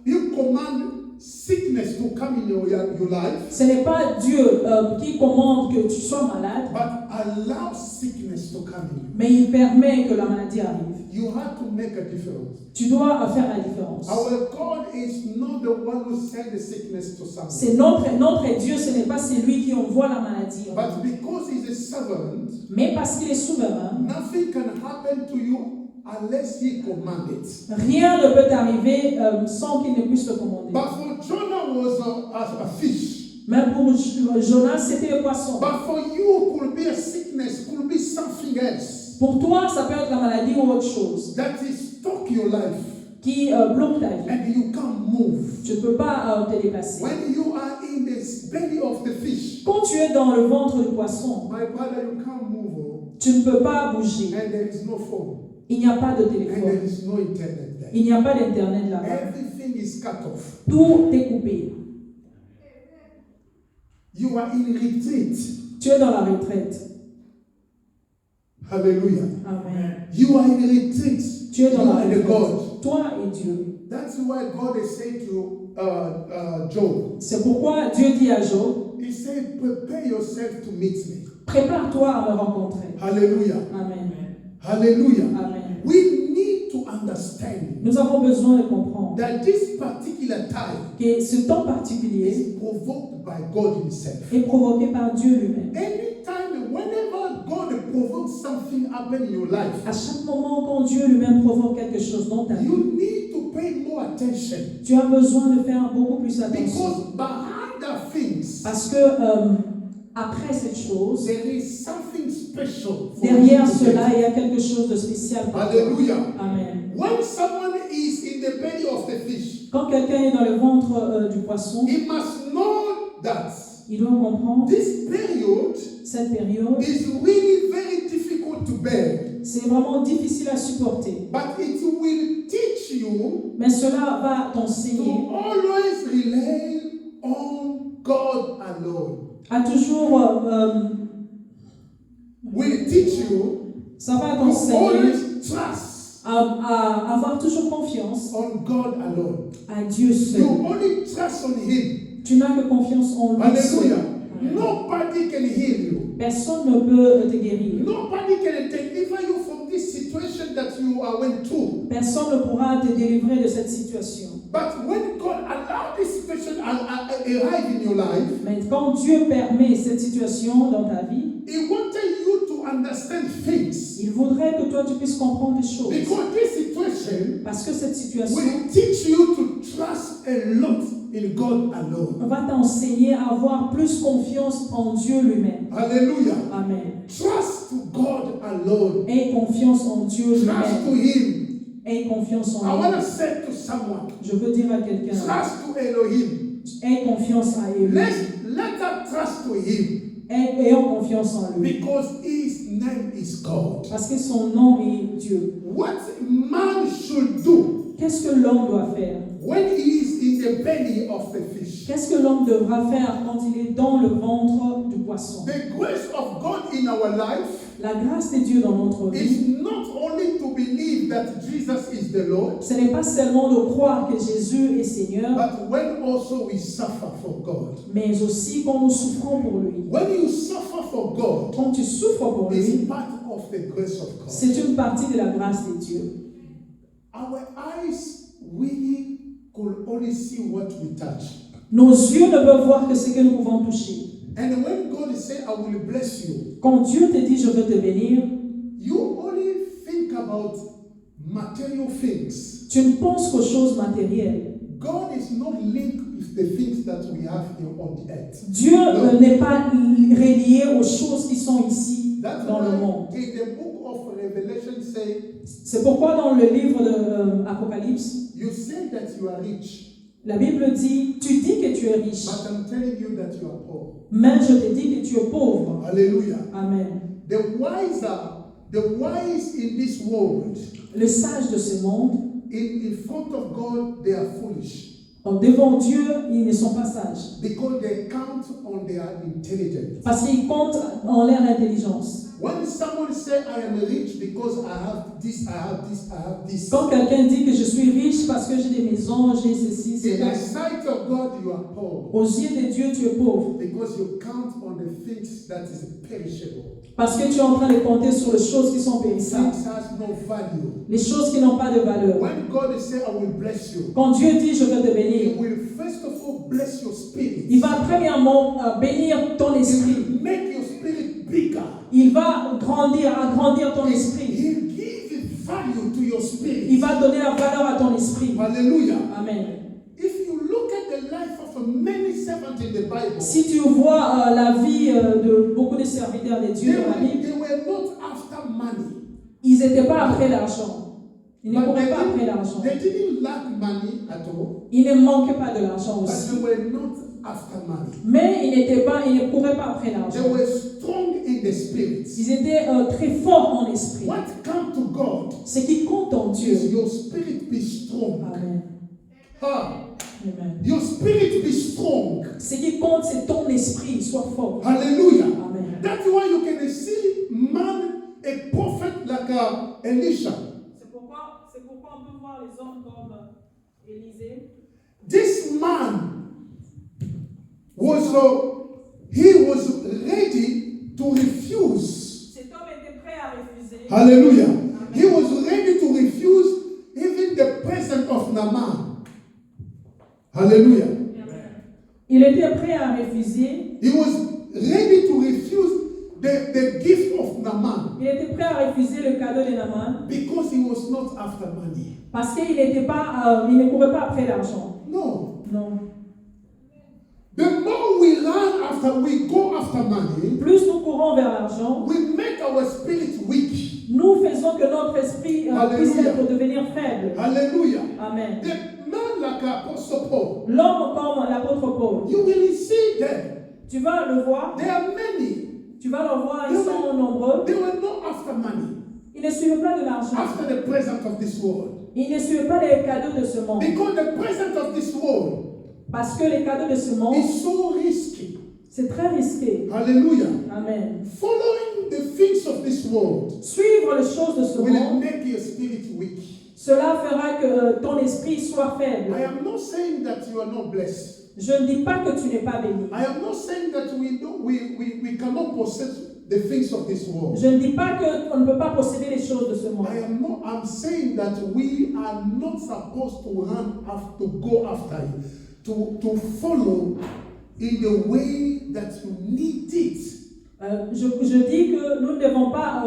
you command sickness to come in your life, Ce n'est pas Dieu qui commande que tu sois malade, but allow sickness to come in you. mais il permet que la maladie arrive. You have to make a difference. Tu dois faire la différence. Our God is not the one who sent the sickness to someone. C'est notre Dieu, ce n'est pas celui qui envoie la maladie. But because He's a sovereign, Mais parce qu'il est souverain, nothing can happen to you unless He command it. rien ne peut t'arriver sans qu'il ne puisse te commander. But for Jonah was a fish. Mais pour Jonas, c'était le poisson. But for you, could be a sickness, could be something else Pour toi, ça peut être la maladie ou autre chose that is stuck your life, qui bloque ta vie. and you can't move. Tu ne peux pas te déplacer. When you are in the belly of the fish, Quand tu es dans le ventre du poisson, my brother, you can't move, tu ne peux pas bouger. and there is no phone, Il n'y a pas de and there téléphone. is no internet there. Il n'y a pas d'internet là-bas. Everything is cut off. Tout est coupé. You are in retreat. Tu es dans la retraite. Hallelujah. Amen. You are in retreat. Tu es dans You la are the retraite. God. Toi et Dieu. That's why God is saying to Job. C'est pourquoi Dieu dit à Job, He said, prepare yourself to meet me. prépare-toi à me rencontrer. Hallelujah. Amen. Hallelujah. Amen. We need to understanding Nous avons besoin de comprendre that this particular time que ce temps particulier is provoked by God Himself. est provoqué par Dieu lui-même. Anytime, whenever God provokes something happen in your life, À chaque moment, quand Dieu lui-même provoque quelque chose dans ta vie, you need to pay more attention tu as besoin de faire beaucoup plus attention. because behind the things Parce que après cette chose, there is something special. For derrière you to cela, get. il y a quelque chose de spécial pour toi. Hallelujah. Amen. When someone is in the belly of the fish, Quand quelqu'un est dans le ventre du poisson, he must know that il doit comprendre this period cette période, is really very difficult to bear, c'est vraiment difficile à supporter. but it will teach you Mais cela va to t'enseigner always rely on God alone. à toujours, Will teach you ça va to t'enseigner always trust à avoir toujours confiance on God alone. à Dieu seul. You only trust on Him. Tu n'as que confiance en lui seul. Hallelujah. Nobody can heal you. Personne ne peut te guérir. Nobody can deliver you from this situation that you are went through. Personne ne pourra te délivrer de cette situation. But when God allowed this situation arrive in your life, Mais quand Dieu permet cette situation dans ta vie, He wanted you to understand things. il voudrait que toi tu puisses comprendre des choses. Because this situation Parce que cette situation will teach you to trust a lot in God alone. va t'enseigner à avoir plus confiance en Dieu lui-même. Hallelujah. Amen. Trust to God alone. Aie confiance en Dieu Trust to lui-même. Him. Aie confiance I en want lui. to say to someone, Je veux dire à quelqu'un, trust to Elohim. aie confiance à lui. Let us trust to Him Ayons confiance en lui. because His name is God. Parce que son nom est Dieu. What man should do Qu'est-ce que l'homme doit faire? when he is in the belly of the fish? Qu'est-ce que l'homme devra faire quand il est dans le ventre du poisson? The grace of God in our life La grâce de Dieu dans notre vie, is not only to believe that Jesus is the Lord, ce n'est pas seulement de croire que Jésus est Seigneur, but when also we suffer for God. mais aussi quand nous souffrons pour lui. When you suffer for God, Quand tu souffres pour it's lui, part of the grace of God. c'est une partie de la grâce de Dieu. Our eyes really could only see what we touch. Nos yeux ne peuvent voir que ce que nous pouvons toucher. And when God say, I will bless you, Quand Dieu te dit je veux te bénir, you only think about material things. tu ne penses qu'aux choses matérielles. God is not linked with the things that we have here on the earth. Dieu n'est pas relié aux choses qui sont ici That's dans le why monde. in the book of Revelation say, C'est pourquoi dans le livre de Apocalypse, you say that you are rich, la Bible dit, tu dis que tu es riche, but I'm telling you that you are poor. mais je te dis que tu es pauvre. Hallelujah. Amen. The wise in this world, Les sages de ce monde, in front of God, they are foolish devant Dieu, ils ne sont pas sages. because they count on their intelligence. Parce qu'ils comptent en leur intelligence. When someone say I am rich because I have this, I have this, I have this, Quand quelqu'un dit que je suis riche parce que j'ai des maisons, j'ai ceci, in cela, the sight of God you are poor aux yeux de Dieu, tu es pauvre. because you count on the things that is perishable. Parce que tu es en train de compter sur les choses qui sont périssables. Things has no value. Les choses qui n'ont pas de valeur. When God say I will bless you, Quand Dieu dit je vais te He bénir, will first of all bless your spirit. il va premièrement bénir ton He esprit. will make your spirit bigger. Il va agrandir ton esprit. He'll give value to your spirit. Il va donner la valeur à ton esprit. Hallelujah. Amen. If you look at the life of many servants in the Bible, Si tu vois la vie de beaucoup de serviteurs de Dieu dans la Bible, they were not after money. ils n'étaient pas après l'argent. Ils ne But couraient pas après l'argent. they didn't lack money at all, Ils ne manquaient pas de l'argent but aussi. they were not after money. Mais ils ne couraient pas après They l'argent. were strong in the spirit. Ils étaient très forts en esprit. What come to God Ce qui compte en is Dieu. your spirit be strong. Amen. Ah, Amen. your spirit be strong. Ce qui compte, c'est ton esprit, soit fort. Hallelujah. Amen. That's why you can see man, a prophet like Elisha. C'est pourquoi on peut voir les hommes comme Élisée. This man he was ready to refuse. Cet homme était prêt à refuser. Hallelujah. He was ready to refuse Naaman. Hallelujah. Il était prêt à refuser. He was ready to refuse the gift of Naaman Il était prêt à refuser le cadeau de Naaman because he was not after money. parce qu'il n'était pas, il ne courait pas après l'argent. No. Non. The more we run after, we go after money, Plus nous courons vers l'argent, we make our spirit weak. nous faisons que notre esprit puisse devenir faible. Hallelujah. Amen. The man like Apostle Paul, L'homme comme l'apôtre Paul, you will see them. tu vas le voir, There are many. tu vas le voir, ils sont nombreux. They were not after money, Ils ne suivent pas de l'argent. after the present of this world. Ils ne suivent pas les cadeaux de ce monde. Because the present of this world Parce que les cadeaux de ce monde, is so risky. c'est très risqué. Hallelujah. Amen. Following the things of this world Suivre les choses de ce will monde, make your spirit weak. cela fera que ton esprit soit faible. I am not saying that you are not blessed. Je ne dis pas que tu n'es pas béni. I am not saying that we cannot possess the things of this world. Je ne dis pas qu'on ne peut pas posséder les choses de ce monde. I'm saying that we are not supposed to to go after it, to follow in the way that you need it. Je dis que nous ne devons pas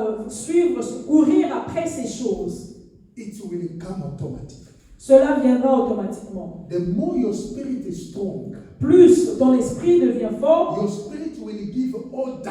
courir après ces choses. It will come automatic. Cela viendra automatiquement. The more your spirit is strong, Plus ton esprit devient fort, your spirit will give order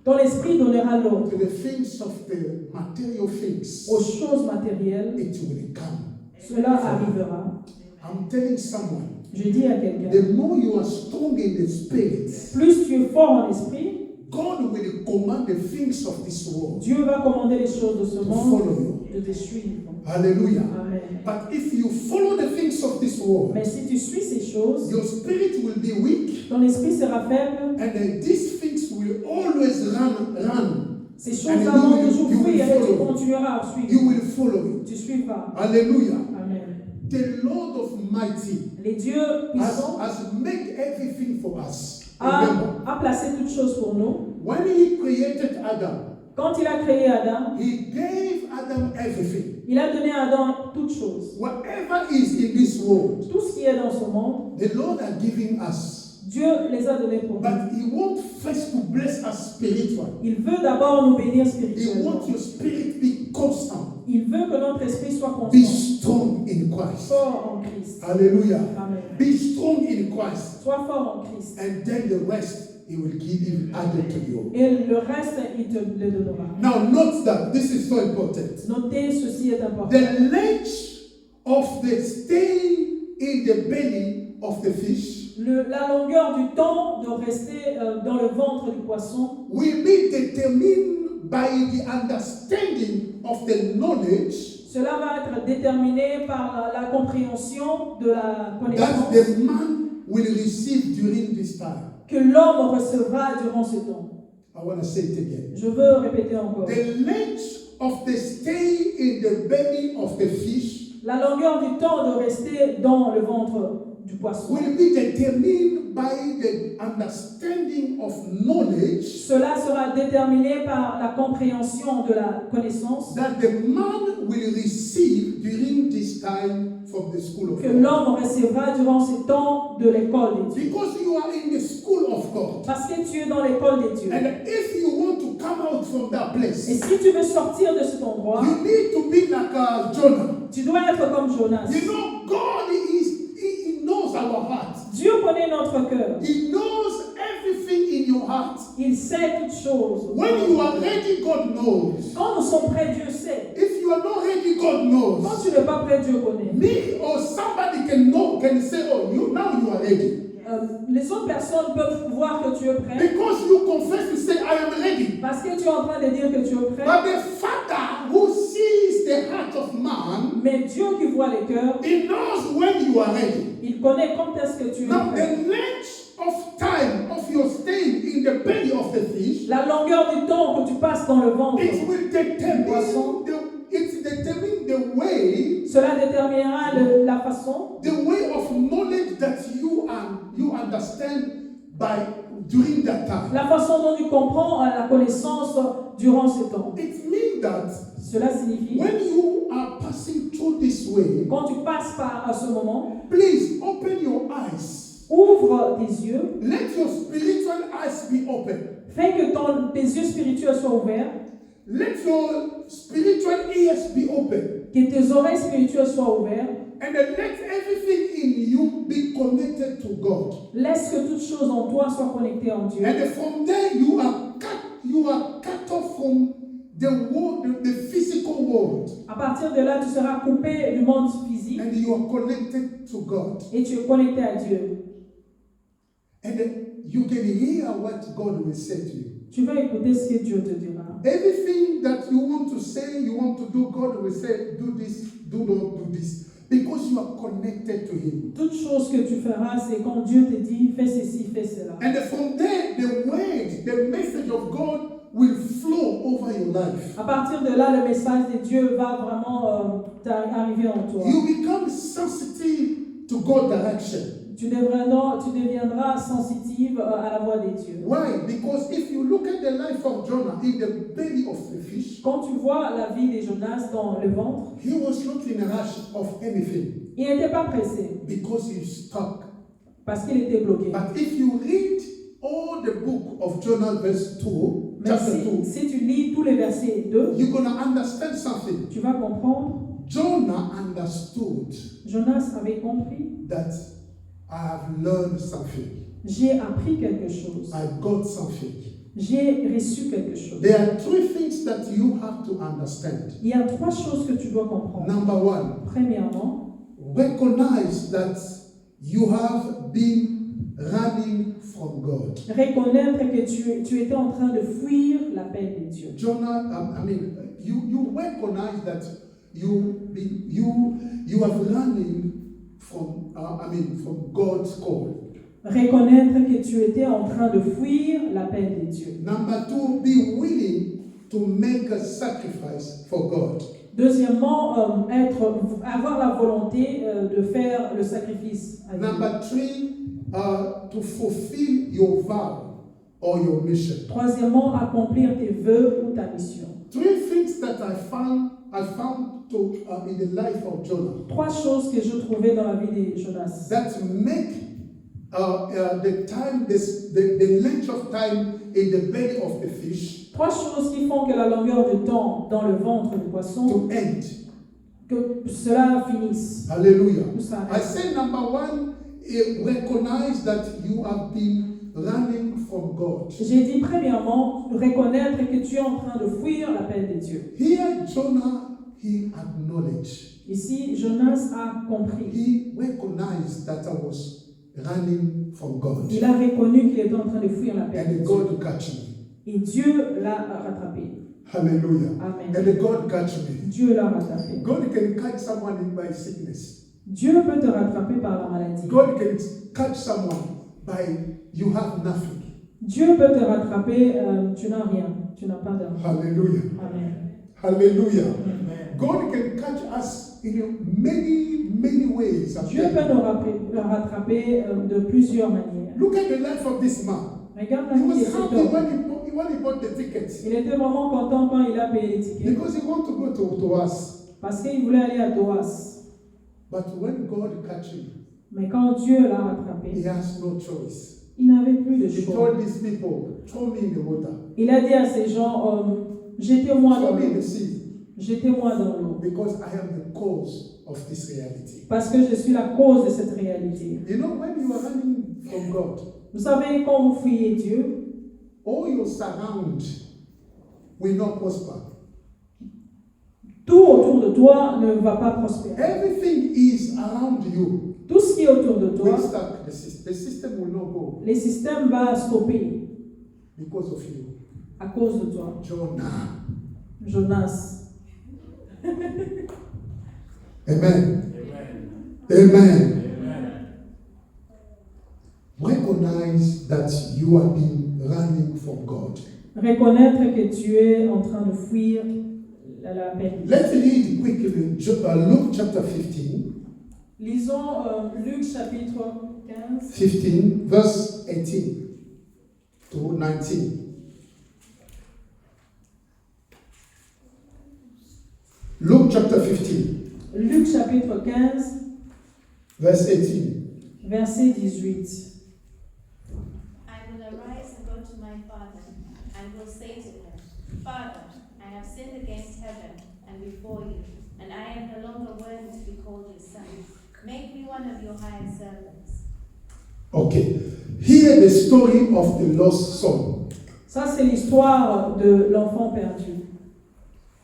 ton esprit donnera l'ordre to the things of the material things. aux choses matérielles. It will come. Cela arrivera. I'm telling someone, Je dis à quelqu'un, the more you are strong in the spirit, plus tu es fort en esprit, God will command the things of this world Dieu va commander les choses de ce to monde follow you. de te suivre. Hallelujah. Amen. But if you follow the things of this world, Mais si tu suis ces choses, your spirit will be weak, ton esprit sera faible. and then these things will always run. Ces choses-là vont toujours you will fuir et tu follow. continueras à You suivre. will follow it. Tu suivras. Hallelujah. Amen. The Lord of mighty Les dieux puissants has made everything for us. Remember, a placé toutes choses pour nous. when He created Adam, Quand il a créé Adam, He gave Adam everything. il a donné à Adam toutes choses. Whatever is in this world, Tout ce qui est dans ce monde, the Lord are giving us. Dieu les a donnés pour nous. But He wants first to bless us spiritually. Il veut d'abord nous bénir He spirituellement. wants your spirit to be constant. Il veut que notre esprit soit Be constant, strong in Christ. fort en Christ. Hallelujah. Amen. Be strong in Christ. Sois fort en Christ. And then the rest He will give Him added to you. Et le reste, il te le donnera. Now note that this is so important. Notez, ceci est important. The length of the stay in the belly of the fish La longueur du temps de rester dans le ventre du poisson will be determined by the understanding of the knowledge cela va être déterminé par la compréhension de la that connaissance the man will receive during this time. que l'homme recevra durant ce temps. I want to say it again. Je veux répéter encore. The length of the stay in the belly of the fish La longueur du temps de rester dans le ventre du poisson will be determined by the understanding of knowledge cela sera déterminé par la compréhension de la connaissance that the man will receive during this time from the school of que God. l'homme recevra durant ce temps de l'école des dieux. Because you are in the school of God. Parce que tu es dans l'école des dieux. And if you want to come out from that Et place, si tu veux sortir de cet endroit, you need to be like Jonah. tu dois être comme Jonas. You know, God He knows our heart. Dieu connaît notre cœur. He knows everything in your heart. Il sait toutes choses. When you are ready, God knows. Quand nous sommes prêts, Dieu sait. If you are not ready, God Quand knows. tu n'es pas prêt, Dieu connaît. Me or somebody can say, oh, now you are ready. Les autres personnes peuvent voir que tu es prêt Because you confess to say, I am ready. parce que tu es en train de dire que tu es prêt. But the Father who sees the heart of man, Mais Dieu qui voit les cœurs, He knows when you are ready. il connaît quand est-ce que tu es Now, prêt. the length of time of your staying in the belly of the fish, La longueur du temps que tu passes dans le ventre, it will determine the way, cela déterminera la façon, the way of knowledge that you understand by during that time. la façon dont tu comprends la connaissance durant ce temps. It means that Cela signifie when you are passing through this way, quand tu passes par ce moment, please open your eyes. ouvre tes yeux, Let your spiritual eyes be open. fais que tes yeux spirituels soient ouverts, Let your spiritual ears be open. que tes oreilles spirituelles soient ouvertes. And then let everything in you be connected to God. Laisse que toute chose en toi soit connectée en Dieu. And then from there you are cut off from the world, the physical world. À partir de là, tu seras coupé du monde physique And you are connected to God. et tu es connecté à Dieu. And then you can hear what God will say to you. Tu vas écouter ce que Dieu te dira. Everything that you want to say, you want to do, God will say, do this, do not do this. Because you are connected to Him. Toute chose que tu feras, c'est quand Dieu te dit, fais ceci, fais cela. And from there, the word, the message of God will flow over your life. À partir de là, le message de Dieu va vraiment arriver en toi. You become sensitive to God's direction. Tu deviendras sensitive à la voix de Dieu. Why? Because if you look at the life of Jonah in the belly of the fish, Quand tu vois la vie de Jonas dans le ventre, he was not in a rush of anything il n'était pas pressé because he's stuck. parce qu'il était bloqué. But if you read all the book of Jonah, verse 2, Mais chapter 2, si tu lis tous les versets 2, you're going to understand something. tu vas comprendre. Jonah understood Jonas avait compris. that I have learned something. J'ai appris quelque chose. I got something. J'ai reçu quelque chose. There are three things that you have to understand. Il y a 3 choses que tu dois comprendre. Number one, Premièrement, recognize that you have been running from God. reconnaître que tu étais en train de fuir l'appel de Dieu. Jonah, you recognize that you have running from God's call. Reconnaître que tu étais en train de fuir l'appel de Dieu. Number two, be willing to make a sacrifice for God. Deuxièmement, avoir la volonté de faire le sacrifice à Dieu. Number three, to fulfill your vow or your mission. Troisièmement, accomplir tes vœux ou ta mission. Three things that I found in the life of Jonah 3 choses que je trouvais dans la vie de Jonas. that make the length of time in the belly of the fish 3 choses qui font que la longueur de temps dans le ventre du poisson, to end. que cela finisse. Hallelujah. Tout ça I reste. say number one, recognize that you have been running from God. J'ai dit premièrement, reconnaître que tu es en train de fuir l'appel de Dieu. Here, Jonah, he acknowledged. Ici, Jonas a compris. He recognized that I was running from God. Il a reconnu qu'il était en train de fuir l'appel de And Dieu. God catch me. Et Dieu l'a rattrapé. Hallelujah. Amen. And God catch me. Dieu l'a rattrapé. God can catch someone by sickness. Dieu peut te rattraper par la maladie. God can catch someone by you have nothing. Dieu peut te rattraper, tu n'as rien, tu n'as pas d'argent. Hallelujah. Amen. Hallelujah. Amen. God can catch us in many ways. Dieu peut nous rattraper de plusieurs manières. Look at the life of this man. Regarde la He vie de was cet happy homme. when he bought the tickets Il était vraiment content quand il a payé les tickets. because he wanted to go to us. Parce qu'il voulait aller à Troas. But when God catch him, Mais quand Dieu l'a he rattrapé, has no choice. il n'avait plus de He choix. told these people, throw me in the water, Il a dit à ces gens, jetez-moi throw dans me in l'eau. the sea, Jetez-moi dans l'eau. because I am the cause of this reality. Parce que je suis la cause de cette réalité. You know, when you are running from God, Vous savez, quand vous fuyez Dieu, all your surround will not prosper. tout autour de toi ne va pas prospérer. Everything is around you. Tout ce qui est autour de toi, Will stuck. The system will not go les systèmes vont stopper because of you. à cause de toi. Jonah. Jonas. Amen. Amen. Recognize that you have been running from God. Reconnaître que tu es en train de fuir la peine. Let's read quickly Luke chapter 15. Lisons Luc chapitre 15, 15, verse 18 to 19. Luke chapter 15. Luc chapitre 15, verse 18. verset 18. I will arise and go to my father, and will say to him, Father, I have sinned against heaven and before you, and I am no longer worthy to be called your son. Make me one of your hired servants. Okay. Hear the story of the lost son. Ça, c'est l'histoire de l'enfant perdu.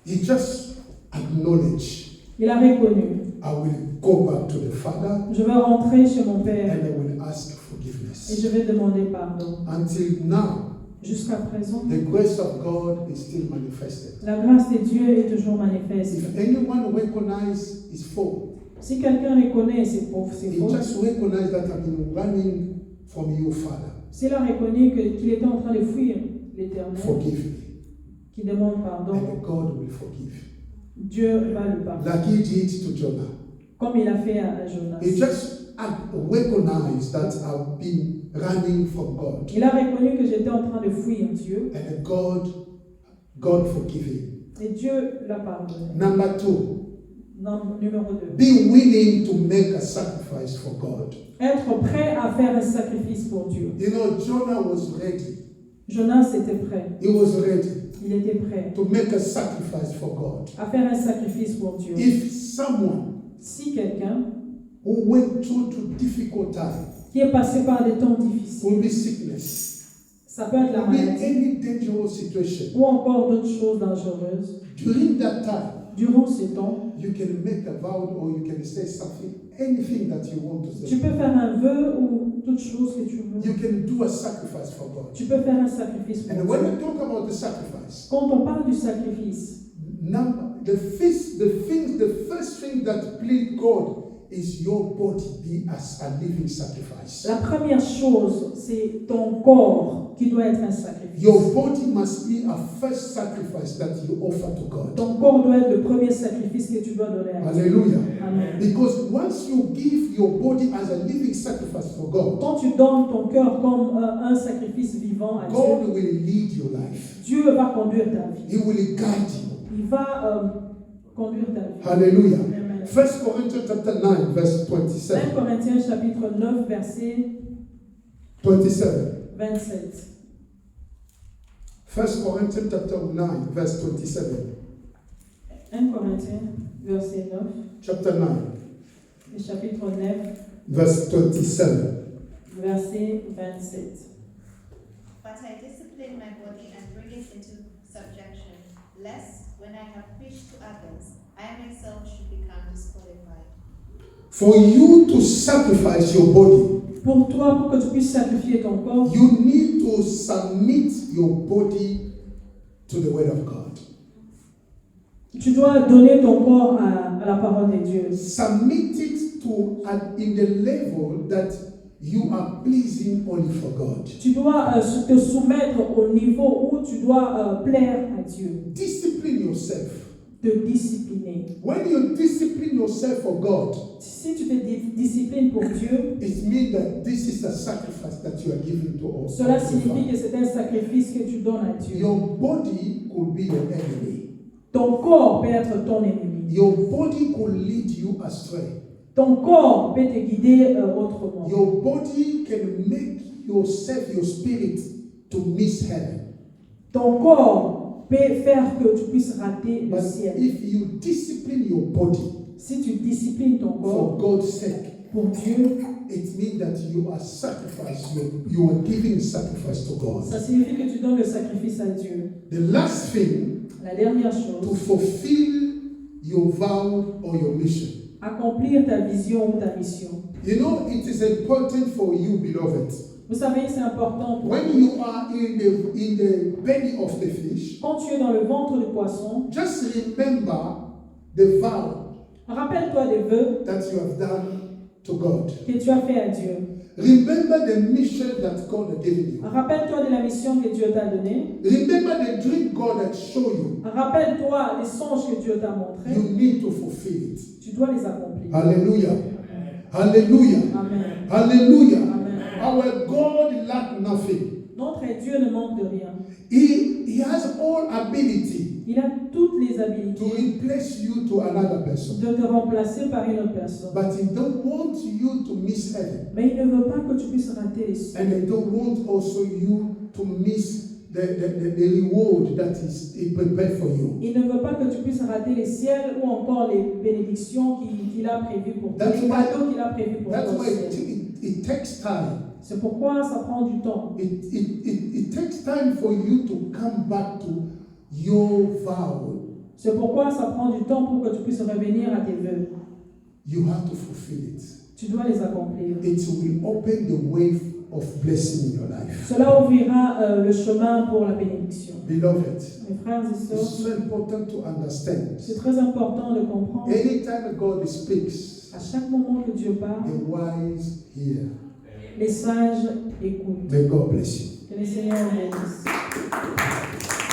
He just acknowledged, Il a reconnu, I will go back to the father je vais rentrer chez mon père and I will ask et forgiveness. je vais demander pardon. Until now, Jusqu'à présent, the grace of God is still manifested. la grâce de Dieu est toujours manifeste. If anyone recognizes his fault, Si quelqu'un reconnaît ses pauvres, ses he fautes, just recognized that I've been running from you, Father. s'il a reconnu qu'il était en train de fuir l'Éternel, Forgive me. qui demande pardon, And God will forgive. Dieu va le pardonner. Like he did to Jonah. Comme il a fait à Jonas. He just recognized that I've been running from God. Il a reconnu que j'étais en train de fuir Dieu And God forgive him. et Dieu l'a pardonné. Number 2, Numéro 2. be willing to make a sacrifice for God. Être prêt à faire un sacrifice pour Dieu. You know, Jonah was ready. Jonas était prêt. He was ready Il était prêt to make a sacrifice for God. à faire un sacrifice pour Dieu. If someone Si quelqu'un who went through difficult time, qui est passé par des temps difficiles, will be sickness, ça peut être la will be maladie any dangerous situation, ou encore d'autres choses dangereuses, during that time, durant ces temps, you can make a vow or you can say something, anything that you want to tu say. peux faire un vœu ou toute chose que tu veux. You can do a sacrifice for God. Tu peux faire un sacrifice pour And when Dieu. we talk about the sacrifice, Quand on parle du sacrifice, the first thing that please God is your body be as a living sacrifice. la première chose, c'est ton corps qui doit être un sacrifice. Your body must be a first sacrifice that you offer to God. Ton corps doit être le premier sacrifice que tu dois donner à Dieu. Hallelujah. Amen. Because once you give your body as a living sacrifice for God, Quand tu donnes ton cœur comme un sacrifice vivant à Dieu, God will lead your life. Dieu va conduire ta vie. He will guide you. Il va conduire ta vie. Hallelujah. Amen. 1 Corinthians chapter 9, verse 1 27. Corinthiens chapitre 9, verset 27. 27. 1 Corinthians chapter 9, verse 27. 1 Corinthiens, verset 9, Chapter 9, et chapitre 9, verse 27. verset 27. But I discipline my body and bring it into subjection, lest, when I have preached to others, I myself should become disqualified. For you to sacrifice your body, Pour toi, pour que tu puisses sacrifier ton corps, you need to submit your body to the word of God. tu dois donner ton corps à la parole de Dieu. Submit it to in the level that you are pleasing only for God. Tu dois te soumettre au niveau où tu dois plaire à Dieu, Discipline yourself. te discipliner. When you discipline yourself for God, Si tu te disciplines pour Dieu, it means that this is a sacrifice that you are giving to us. cela signifie que c'est un sacrifice que tu donnes à Dieu. Your body could be your enemy. Ton corps peut être ton ennemi. Your body could lead you astray. Ton corps peut te guider autrement. Your body can make yourself, your spirit, to miss heaven. Ton corps peut faire que tu puisses rater le But ciel. if you discipline your body Si tu disciplines ton for corps God's sake, pour Dieu, it means that you are sacrificing, you are giving sacrifice to God. ça signifie que tu donnes le sacrifice à Dieu. The last thing, La dernière to chose, fulfill your vow or your mission. accomplir ta vision ou ta mission. You know, it is important for you, beloved. Vous savez, c'est important pour When you are in the belly of the fish, quand tu es dans le ventre du poisson, just remember the vow rappelle-toi des vœux that you have done to God. que tu as fait à Dieu. Remember the mission that God has given you. Rappelle-toi de la mission que Dieu t'a donnée. Remember the dream God has shown you. Rappelle-toi les songes que Dieu t'a montrés. You need to fulfill it. Tu dois les accomplir. Hallelujah. Hallelujah. Amen. Hallelujah. Amen. Our God lack nothing. Notre Dieu ne manque de rien. He has all ability. Il a toutes les tes habilités, to replace you to another person. de te remplacer par une autre personne. But He don't want you to miss heaven. Mais il ne veut pas que tu puisses rater les cieux. And He don't want also you to miss the reward that He prepared for you. Il ne veut pas que tu puisses rater les ciels ou encore les bénédictions qu'il a prévues pour toi, That's les why- cadeaux qu'il a prévus pour That's toi. au why ciel. it takes time. C'est pourquoi ça prend du temps. It takes time for you to come back to your vow. C'est pourquoi ça prend du temps pour que tu puisses revenir à tes vœux. You have to fulfill it. Tu dois les accomplir. It will open the way of blessing in your life. Cela ouvrira le chemin pour la bénédiction. Beloved, Mes frères et it's sœurs, so important to understand. c'est très important de comprendre Anytime God speaks, à chaque moment que Dieu parle, the wise hear. les sages écoutent. May God bless you. Que le Seigneur nous bénisse.